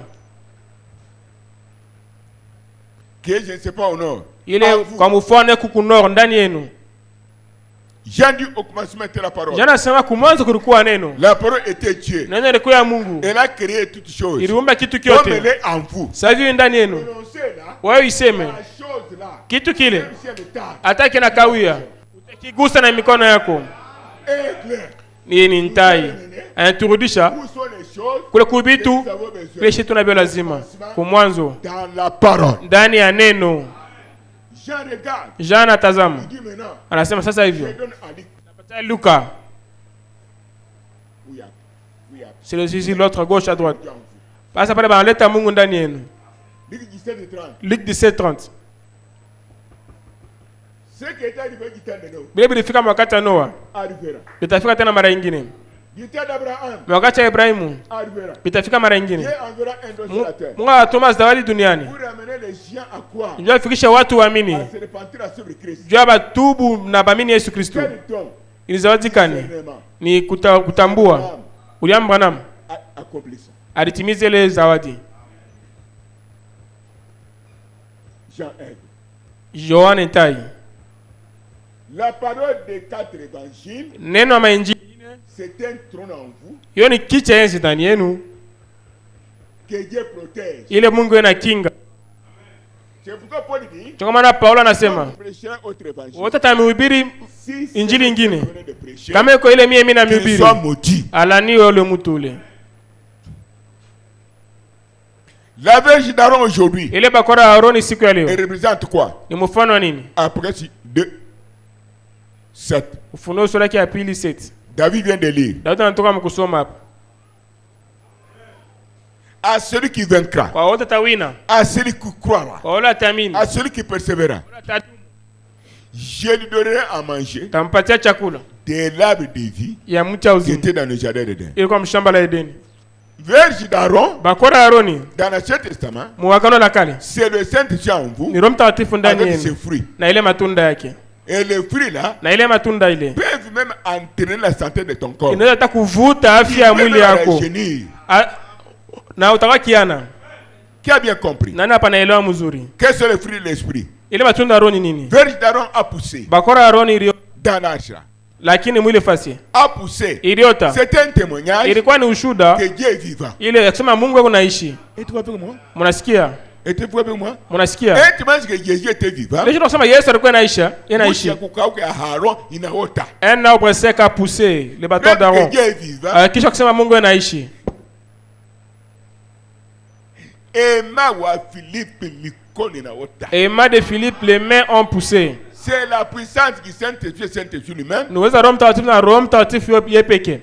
Speaker 2: Que je ne sais pas au nord.
Speaker 1: Ile kwa mfano kuku nord ndani yenu.
Speaker 2: Jean dit au commencement était la parole.
Speaker 1: Jana sema kumwanzo kulikuwa neno.
Speaker 2: La parole était Dieu.
Speaker 1: Neno ilikuwa ya Mungu.
Speaker 2: Elle a créé toutes choses.
Speaker 1: Iliumba kitu kyote.
Speaker 2: Comme elle est en vous.
Speaker 1: Sasa hivi ndani yenu. Wewe iseme. Kitu kile. Ataki na kawia. Utakigusa na mikono yako. Ni ntai. Anaturudisha kule kubitu kile shitu nabyo lazima. Kumwanzo.
Speaker 2: Dans la parole.
Speaker 1: Ndani ya neno. Jean atazama. Anasema sasa hivyo. Napatia Luka. C'est le zizi l'autre gauche à droite. Pasa pale banaleta Mungu ndani yenu. Luc 17:30.
Speaker 2: Ce qui est arrivé du temps de Noé.
Speaker 1: Biblia ilifika wakati wa Noa. Itafika tena mara nyingine.
Speaker 2: Du temps d'Abraham.
Speaker 1: Wakati wa Ibrahimu. Itafika mara nyingine. Mungu atuma zawadi duniani.
Speaker 2: Pour amener les gens à quoi?
Speaker 1: Ndio afikisha watu waamini. Ndio batubu na baamini Yesu Kristo. Ili zawadi kani? Ni kutambua. William Branham alitimiza ile zawadi. Joan Ntai.
Speaker 2: La parole des quatre évangiles.
Speaker 1: Neno la injili.
Speaker 2: C'est un trône en vous.
Speaker 1: Hiyo ni kicha enzi ndani yenu.
Speaker 2: Que Dieu protège.
Speaker 1: Ile Mungu yana kinga.
Speaker 2: C'est pourquoi Paul dit.
Speaker 1: Kwa maana Paulo anasema. Watamhubiri injili nyingine. Kama iko ile mimi na mhubiri. Alani yule mtu ule.
Speaker 2: La Vierge d'Aaron aujourd'hui.
Speaker 1: Ile bakora ya Aroni siku ya leo.
Speaker 2: Elle représente quoi?
Speaker 1: Ni mfano wa nini?
Speaker 2: Après 2:7.
Speaker 1: Ufunuo sura ya pili 7.
Speaker 2: David vient de lire.
Speaker 1: Daudi anatoka mkusoma hapa.
Speaker 2: À celui qui vaincra.
Speaker 1: Kwa wote tawina.
Speaker 2: À celui qui croira.
Speaker 1: Kwa wale atamini.
Speaker 2: À celui qui persévérera. Je lui donnerai à manger.
Speaker 1: Tampatia chakula.
Speaker 2: De l'arbre de vie.
Speaker 1: Ya mti wa uzima.
Speaker 2: Qui était dans le jardin d'Éden.
Speaker 1: Ilikuwa mshamba la Edeni.
Speaker 2: Vierge d'Aaron.
Speaker 1: Bakora ya Aroni.
Speaker 2: Dans l'Ancien Testament.
Speaker 1: Muagano la kale.
Speaker 2: C'est le Saint-Esprit en vous.
Speaker 1: Ni Roho Mtakatifu ndani
Speaker 2: yenu. Avec ses fruits.
Speaker 1: Na ile matunda yake.
Speaker 2: Et les fruits là,
Speaker 1: na ile matunda ile
Speaker 2: peuvent même entraîner la santé de ton corps.
Speaker 1: Inaweza kuvuta afya ya mwili yako. Na utawakiana.
Speaker 2: Qui a bien compris?
Speaker 1: Nani hapa naelewa mzuri?
Speaker 2: Quels sont les fruits de l'esprit?
Speaker 1: Ile matunda ya Roho ni nini?
Speaker 2: Vierge d'Aaron a poussé.
Speaker 1: Bakora ya Roho ilio
Speaker 2: dans l'arche.
Speaker 1: Lakini mwili fasi
Speaker 2: a poussé.
Speaker 1: Iliota.
Speaker 2: C'est un témoignage.
Speaker 1: Ilikuwa ni ushuhuda
Speaker 2: que Dieu est vivant.
Speaker 1: Ile yakisema Mungu yuko naishi.
Speaker 2: Et tu vois avec moi?
Speaker 1: Mnasikia?
Speaker 2: Êtes-vous avec moi?
Speaker 1: Mnasikia?
Speaker 2: Et tu penses que Jésus était vivant?
Speaker 1: Ndio tunasema Yesu alikuwa anaishi, yanaishi.
Speaker 2: Kukauka Aaron inaota.
Speaker 1: Na upeseka pousser le bâton d'Aaron.
Speaker 2: Dieu est vivant.
Speaker 1: Kisha kusema Mungu anaishi.
Speaker 2: Emma wa Philippe mikono inaota.
Speaker 1: Emma de Philippe les mains ont poussé.
Speaker 2: C'est la puissance qui Saint-Esprit lui-même.
Speaker 1: Nous avons Rome Mtakatifu na Rome Mtakatifu yeye pekee.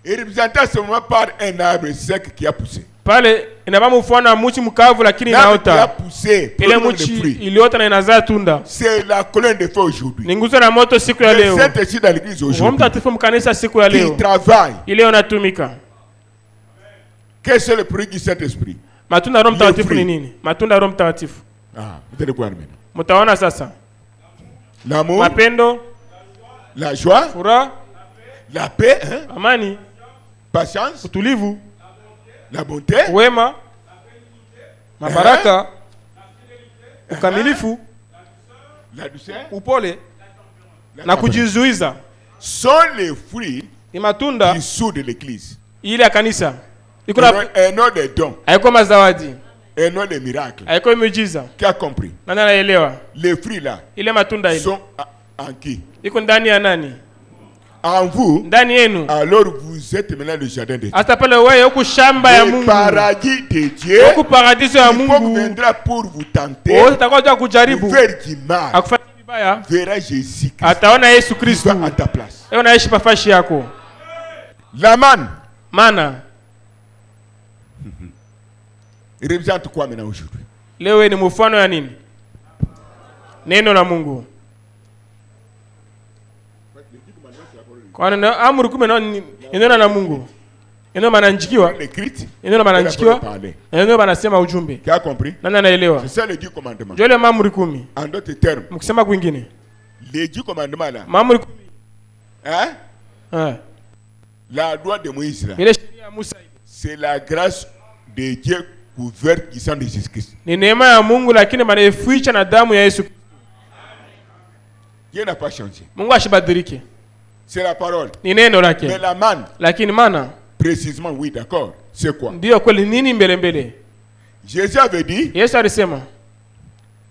Speaker 2: Et représenté seulement par un arbre sec qui a poussé.
Speaker 1: Pale inabama mfano wa mti mkavu lakini inaota. Ile mti iliota na inazaa tunda.
Speaker 2: C'est la colonne de feu aujourd'hui.
Speaker 1: Ni nguzo la moto siku ya leo.
Speaker 2: Saint-Esprit dans l'église aujourd'hui.
Speaker 1: Rome Mtakatifu mkanisa siku ya leo.
Speaker 2: Qui travaille.
Speaker 1: Ile inatumika.
Speaker 2: Quel est le fruit du Saint-Esprit?
Speaker 1: Matunda ya Roho Mtakatifu ni nini? Matunda ya Roho Mtakatifu.
Speaker 2: Vous allez voir maintenant.
Speaker 1: Mtaona sasa.
Speaker 2: L'amour,
Speaker 1: mapendo,
Speaker 2: la joie,
Speaker 1: furaha,
Speaker 2: la paix,
Speaker 1: amani,
Speaker 2: patience,
Speaker 1: utulivu,
Speaker 2: la bonté,
Speaker 1: wema, mabaraka, ukamilifu,
Speaker 2: la douceur,
Speaker 1: upole na kujizuiza.
Speaker 2: Sont les fruits
Speaker 1: ni matunda
Speaker 2: du sceau de l'église.
Speaker 1: Ile ya kanisa.
Speaker 2: Et non des dons.
Speaker 1: Haiko mazawadi.
Speaker 2: Et non des miracles.
Speaker 1: Haiko miujiza.
Speaker 2: Qui a compris?
Speaker 1: Nani anaelewa?
Speaker 2: Les fruits là.
Speaker 1: Ile matunda ile.
Speaker 2: Sont en qui?
Speaker 1: Iko ndani ya nani?
Speaker 2: En vous.
Speaker 1: Ndani yenu.
Speaker 2: Alors vous êtes maintenant le jardin de Dieu.
Speaker 1: Hata pale wewe uko shamba ya Mungu.
Speaker 2: Le paradis de Dieu.
Speaker 1: Uko paradiso ya Mungu.
Speaker 2: Mungu viendra pour vous tenter.
Speaker 1: Wewe utakuja kujaribu.
Speaker 2: Faire du mal.
Speaker 1: Akufanya vibaya.
Speaker 2: Verra Jésus.
Speaker 1: Ataona Yesu Kristo.
Speaker 2: À ta place.
Speaker 1: Wewe unaishi pafashi yako.
Speaker 2: La manne.
Speaker 1: Mana.
Speaker 2: Il représente quoi maintenant aujourd'hui?
Speaker 1: Leo ni mfano ya nini? Neno la Mungu. Kwa nini amri 10 neno la Mungu? Neno mananjikiwa. Neno mananjikiwa. Neno banasema ujumbe.
Speaker 2: Qui a compris?
Speaker 1: Nani anaelewa?
Speaker 2: C'est ça le 10 commandements.
Speaker 1: Jole amri 10.
Speaker 2: En d'autres termes.
Speaker 1: Mkisema kwingine.
Speaker 2: Les 10 commandements là.
Speaker 1: Amri 10.
Speaker 2: Hein? La loi de Moïse là.
Speaker 1: Ile sheria ya Musa.
Speaker 2: C'est la grâce de Dieu couverte du sang de Jésus-Christ.
Speaker 1: Ni neema ya Mungu lakini maneficha na damu ya Yesu.
Speaker 2: Dieu n'a pas changé.
Speaker 1: Mungu ashibadilike.
Speaker 2: C'est la parole.
Speaker 1: Ni neno lake.
Speaker 2: Mais la manne.
Speaker 1: Lakini mana?
Speaker 2: Précisément oui, d'accord. C'est quoi?
Speaker 1: Ndio kweli nini mbele mbele?
Speaker 2: Jésus avait dit.
Speaker 1: Yesu alisema.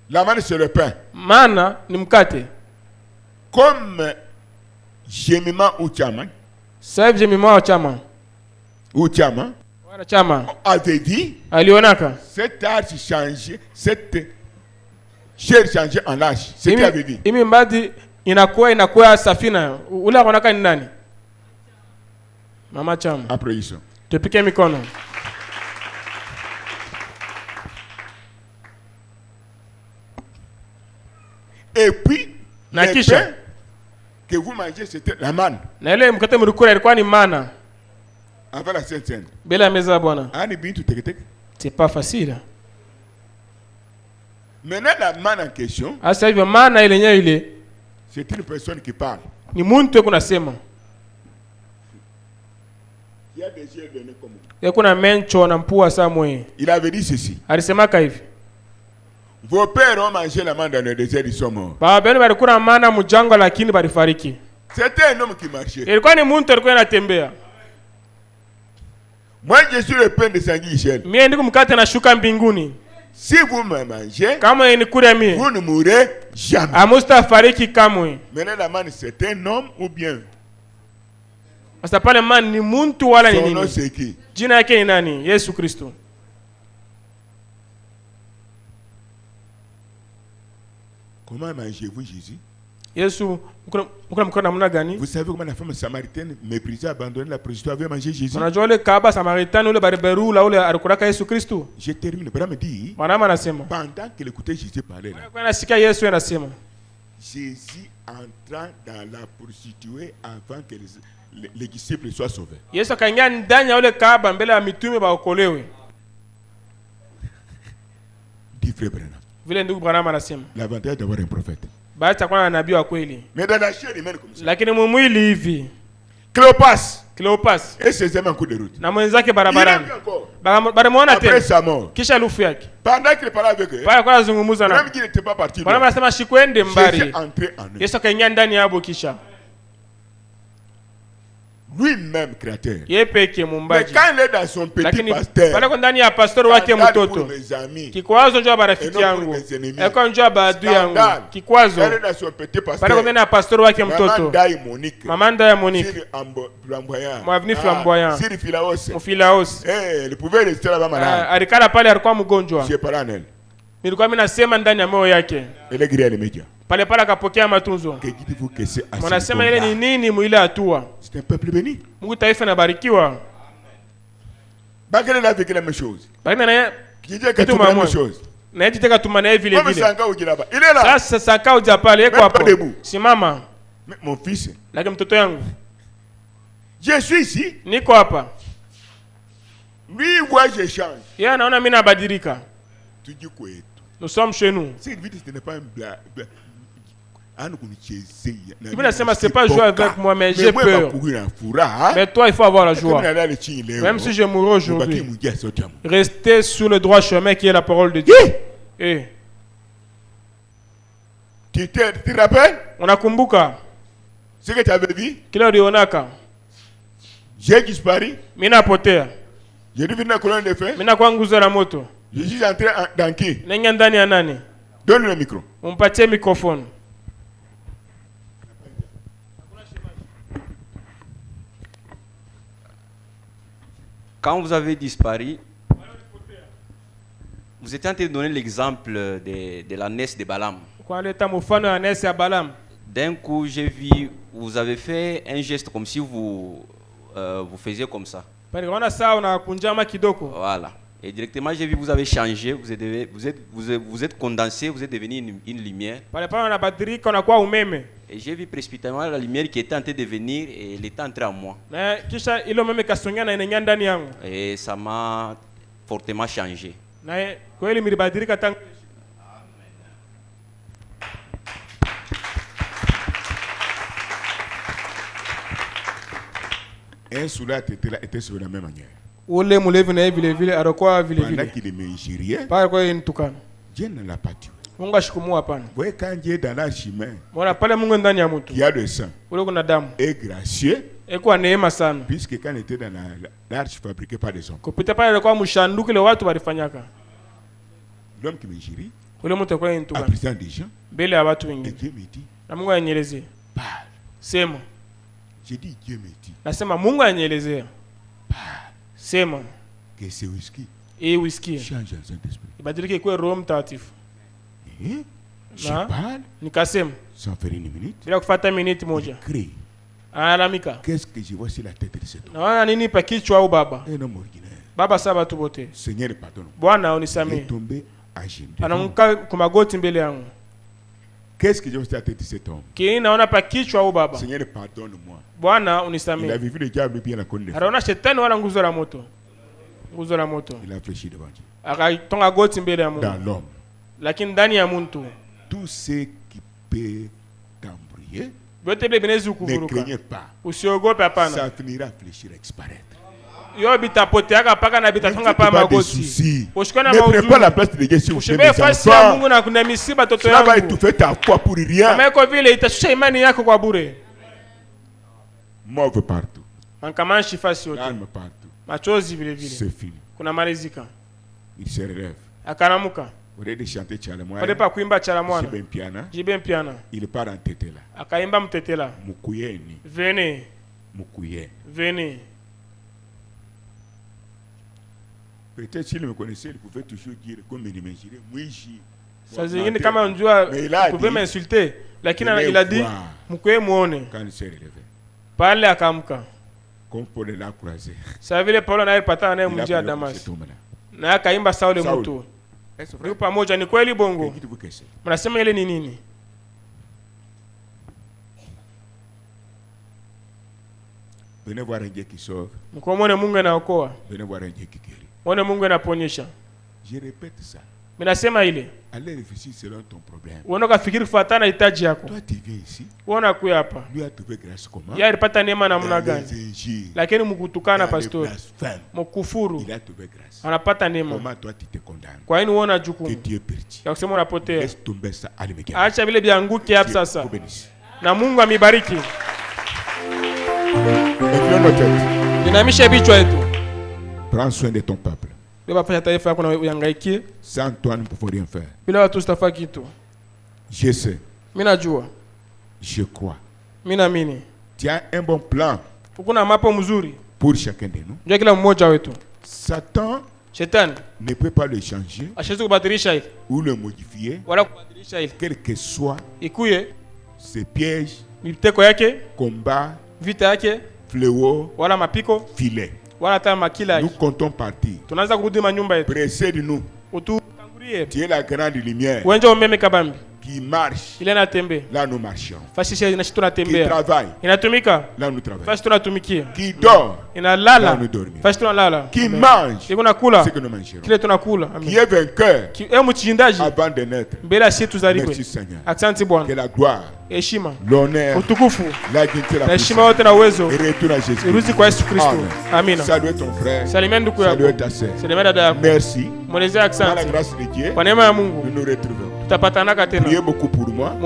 Speaker 2: La manne c'est le pain.
Speaker 1: Mana ni mkate.
Speaker 2: Comme gemiment ou chama.
Speaker 1: Sasa gemiment ou chama.
Speaker 2: Ou chama.
Speaker 1: Wana chama.
Speaker 2: Avait dit.
Speaker 1: Alionaka.
Speaker 2: Cette arche change, cette chair change en arche. C'est ce qu'il avait dit.
Speaker 1: Imi mbadi inakuwa safina. Ule akonaka ni nani? Mama chama.
Speaker 2: Après isso.
Speaker 1: Tupike mikono.
Speaker 2: Et puis,
Speaker 1: na
Speaker 2: le
Speaker 1: kisha
Speaker 2: pain que vous mangez c'était la manne.
Speaker 1: Na ile mkate mlikula ilikuwa ni mana.
Speaker 2: Avant la Sainte Seine.
Speaker 1: Bila meza bwana.
Speaker 2: Ani bintu teketeke.
Speaker 1: C'est pas facile.
Speaker 2: Maintenant la manne en question.
Speaker 1: Asa hivyo mana ile yenyewe ile.
Speaker 2: C'est une personne qui parle.
Speaker 1: Ni muntu yuko nasema.
Speaker 2: Il y a des yeux donnés comme.
Speaker 1: Yuko na mencho na mpua samwe.
Speaker 2: Il avait dit ceci.
Speaker 1: Alisemaka hivi.
Speaker 2: Vos pères ont mangé la manne dans le désert, ils sont morts.
Speaker 1: Baba yenu walikula mana mjangwa lakini balifariki.
Speaker 2: C'était un homme qui marchait.
Speaker 1: Ilikuwa ni muntu alikuwa anatembea.
Speaker 2: Moi je suis le pain de Saint-Michel.
Speaker 1: Mimi ndiko mkate na shuka mbinguni.
Speaker 2: Si vous me mangez,
Speaker 1: kama nikula mimi,
Speaker 2: vous ne mourrez jamais.
Speaker 1: Amustafariki kamwe.
Speaker 2: Maintenant la manne c'est un homme ou bien?
Speaker 1: Sasa pale man ni muntu wala ni nini?
Speaker 2: Son nom c'est qui?
Speaker 1: Jina yake ni nani? Yesu Kristo.
Speaker 2: Comment mangez-vous Jésus?
Speaker 1: Yesu mkona namna gani?
Speaker 2: Vous savez comment la femme samaritaine méprisée, abandonnée la prostituée avait mangé Jésus?
Speaker 1: Unajua ile kahaba Samaritan ule barberu la ule alikulaka Yesu Kristo.
Speaker 2: Je termine. Bwana me dit.
Speaker 1: Mwanama anasema.
Speaker 2: Pendant qu'il écoutait Jésus parler là.
Speaker 1: Kwa nasikia Yesu anasema.
Speaker 2: Jésus entrant dans la prostituée avant que les disciples soient sauvés.
Speaker 1: Yesu akaingia ndani ya ule kahaba mbele ya mitume baokolewe.
Speaker 2: Dit frère Branham.
Speaker 1: Vile ndugu Branham anasema.
Speaker 2: L'avantage d'avoir un prophète.
Speaker 1: Baada ya nabii wa kweli.
Speaker 2: Mais dans la chair humaine comme ça.
Speaker 1: Lakini mwili hivi. Cléopas.
Speaker 2: Et ses amis en cours de route.
Speaker 1: Na mwenzake barabarani. Baramuona tena.
Speaker 2: Après sa mort.
Speaker 1: Kisha lufu yake.
Speaker 2: Pendant qu'il parlait avec eux.
Speaker 1: Pale kwa zungumza na.
Speaker 2: Même qu'il n'était pas parti.
Speaker 1: Bwana anasema shikwende mbali.
Speaker 2: Jésus entré en eux.
Speaker 1: Yesu akaingia ndani yabo kisha.
Speaker 2: Lui-même créateur.
Speaker 1: Yeye peke mumbaji.
Speaker 2: Mais quand il est dans son petit pasteur.
Speaker 1: Pale kwa ndani ya pastor wake mtoto. Kikwazo njoo barafiki yangu. Eko njoo baadui yangu. Kikwazo.
Speaker 2: Elle est dans son petit pasteur.
Speaker 1: Pale kwa ndani ya pastor wake mtoto. Mamanda ya Monique. Mwavini flamboyant.
Speaker 2: Siri Filaos.
Speaker 1: Mufilaos.
Speaker 2: Il pouvait rester là-bas malade.
Speaker 1: Alikala pale alikuwa mgonjwa.
Speaker 2: Je parle en elle.
Speaker 1: Nilikuwa mimi nasema ndani ya moyo yake.
Speaker 2: Elle est grillée les médias.
Speaker 1: Pale pale akapokea matunzo. Mnasema ile ni nini muile hatua?
Speaker 2: C'est un peuple béni.
Speaker 1: Mungu taifa inabarikiwa.
Speaker 2: Bakele na avec la même chose.
Speaker 1: Bakele na
Speaker 2: kitu la même chose.
Speaker 1: Na yeye teka tumana vile vile.
Speaker 2: Il est là.
Speaker 1: Sasa Sanka uja pale yeko hapo. Simama.
Speaker 2: Mon fils.
Speaker 1: Lakini mtoto yangu.
Speaker 2: Je suis ici.
Speaker 1: Niko hapa.
Speaker 2: Lui voit je change.
Speaker 1: Yeye anaona mimi nabadilika.
Speaker 2: Tu dis quoi?
Speaker 1: Nous sommes chez nous.
Speaker 2: Cette vie ce n'est pas un blague.
Speaker 1: Tu veux dire, c'est pas jouer avec moi, mais j'ai peur. Mais toi, il faut avoir la joie. Même si je mourrai aujourd'hui, restez sur le droit chemin qui est la parole de Dieu. Eh.
Speaker 2: Tu te rappelles?
Speaker 1: On a kumbuka.
Speaker 2: Ce que tu avais vu?
Speaker 1: Kila ulionaka.
Speaker 2: J'ai disparu.
Speaker 1: Mina potea.
Speaker 2: J'ai devenu la colonne de feu.
Speaker 1: Mina kwa nguzo la moto.
Speaker 2: Je suis entré dans qui?
Speaker 1: Nenga ndani ya nani?
Speaker 2: Donne le micro.
Speaker 1: Umpatie microphone.
Speaker 4: Quand vous avez disparu, vous étiez en train de donner l'exemple de la nesse de Balaam. D'un coup, j'ai vu, vous avez fait un geste comme si vous faisiez comme ça. Voilà. Et directement, j'ai vu, vous avez changé, vous êtes condensé, vous êtes devenu une lumière. Et j'ai vu précipitamment la lumière qui était en train de venir et elle était entrée en moi. Et ça m'a fortement changé.
Speaker 2: Un soldat était sur la même manière.
Speaker 1: Pendant
Speaker 2: qu'il est mesuré, Dieu ne l'a pas tué. Vous voyez, quand Dieu est dans la chemin, il y a le sang et gracieux, puisque quand il était dans l'arche fabriquée par des hommes, l'homme qui mesurait a présenté des gens, et Dieu me dit, parle. J'ai dit, Dieu me dit, parle. Que c'est whisky. Change dans un esprit. Je parle sans faire une minute. Je crie. Qu'est-ce que je vois sur la tête de cet homme? Un homme ordinaire. Seigneur, pardonne. Il est tombé à genoux. Qu'est-ce que je vois sur la tête de cet homme? Seigneur, pardonne-moi. Il a vu le diable bien la connaître. Il a fléchi devant Dieu. Dans l'homme. Tout ce qui peut t'embrouiller, ne craignez pas. Ça finira à fléchir, à disparaître. Ne prenez pas la place de Dieu si vous faites des enfants. Cela va étouffer ta foi pour rien. Mauve partout. Larmes partout. C'est fini. Il se relève. Au lieu de chanter Tchalamouana, il part en tétela. Mukuyeni.
Speaker 1: Venez.
Speaker 2: Mukuye.
Speaker 1: Venez.
Speaker 2: Peut-être s'il me connaissait, il pouvait toujours dire, comme il m'imaginait, Mouichi,
Speaker 1: Saa zingine kama unjua pouvez m'insulter, lakini il a dit mkwe muone. Pale akamka.
Speaker 2: Comme Paul l'a croisé.
Speaker 1: Sasa vile Paulo anayepata naye mjia Damas. Na akaimba Sauli mtu. Yupo pamoja, ni kweli bongo? Mnasema ile ni nini?
Speaker 2: Venez voir un Dieu qui sauve.
Speaker 1: Mkomone Mungu anaokoa.
Speaker 2: Venez voir un Dieu qui guérit.
Speaker 1: Mwone Mungu anaponyesha.
Speaker 2: Je répète ça.
Speaker 1: Minasema ile.
Speaker 2: Allez réfléchir selon ton problème.
Speaker 1: Unaona fikiri kufuatana hitaji yako.
Speaker 2: Toi tu viens ici.
Speaker 1: Unaona kuya hapa.
Speaker 2: Lui a trouvé grâce comment?
Speaker 1: Yeye alipata neema namna gani? Lakini mkutukana pastor. Mkufuru.
Speaker 2: Il a trouvé grâce.
Speaker 1: Anapata neema.
Speaker 2: Comment toi tu te condamnes?
Speaker 1: Kwa nini uona jukumu?
Speaker 2: Que tu es perdu.
Speaker 1: Ya kusema unapotea.
Speaker 2: Laisse tomber ça alimeki.
Speaker 1: Acha vile bianguke hapa sasa. Na Mungu amibariki. Inamisha vichwa yetu.
Speaker 2: Prends soin de ton peuple. Sans toi, nous ne pouvons rien faire. Je sais. Je crois. Tu as un bon plan pour chacun de nous. Satan ne peut pas le changer ou le modifier, quel que soit ses pièges, combats, fléaux, filets. Nous comptons partir. Précède-nous. Tu es la grande lumière qui marche. Là nous marchons. Qui travaille. Là nous travaillons. Qui dort. Là nous dormons. Qui mange. Ce que nous mangerons. Qui est vainqueur avant de naître. Merci Seigneur. Que la gloire, l'honneur, la dignité, la puissance et retourne à Jésus. Amen. Salut ton frère. Salut ta sœur. Merci. Par la grâce de Dieu, nous nous retrouvons. Priez beaucoup pour moi.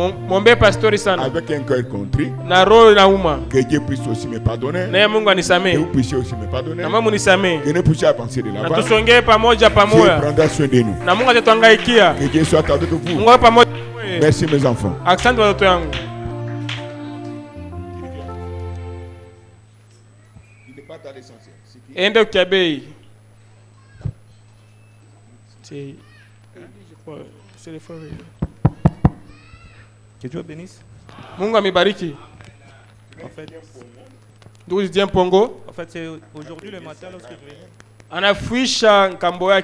Speaker 2: Avec un cœur contrit. Que Dieu puisse aussi me pardonner. Que vous puissiez aussi me pardonner. Que nous puissions avancer de là-bas. Dieu prendra soin de nous. Que Dieu soit avec vous. Merci mes enfants.
Speaker 1: Ende ukiabei.
Speaker 5: Que Dieu bénisse.
Speaker 1: Mungu amibariki.
Speaker 5: En fait,
Speaker 1: Ndugu Pongo.
Speaker 5: En fait, c'est aujourd'hui le matin lorsque je venais.
Speaker 1: Anafuisha nkambo yake.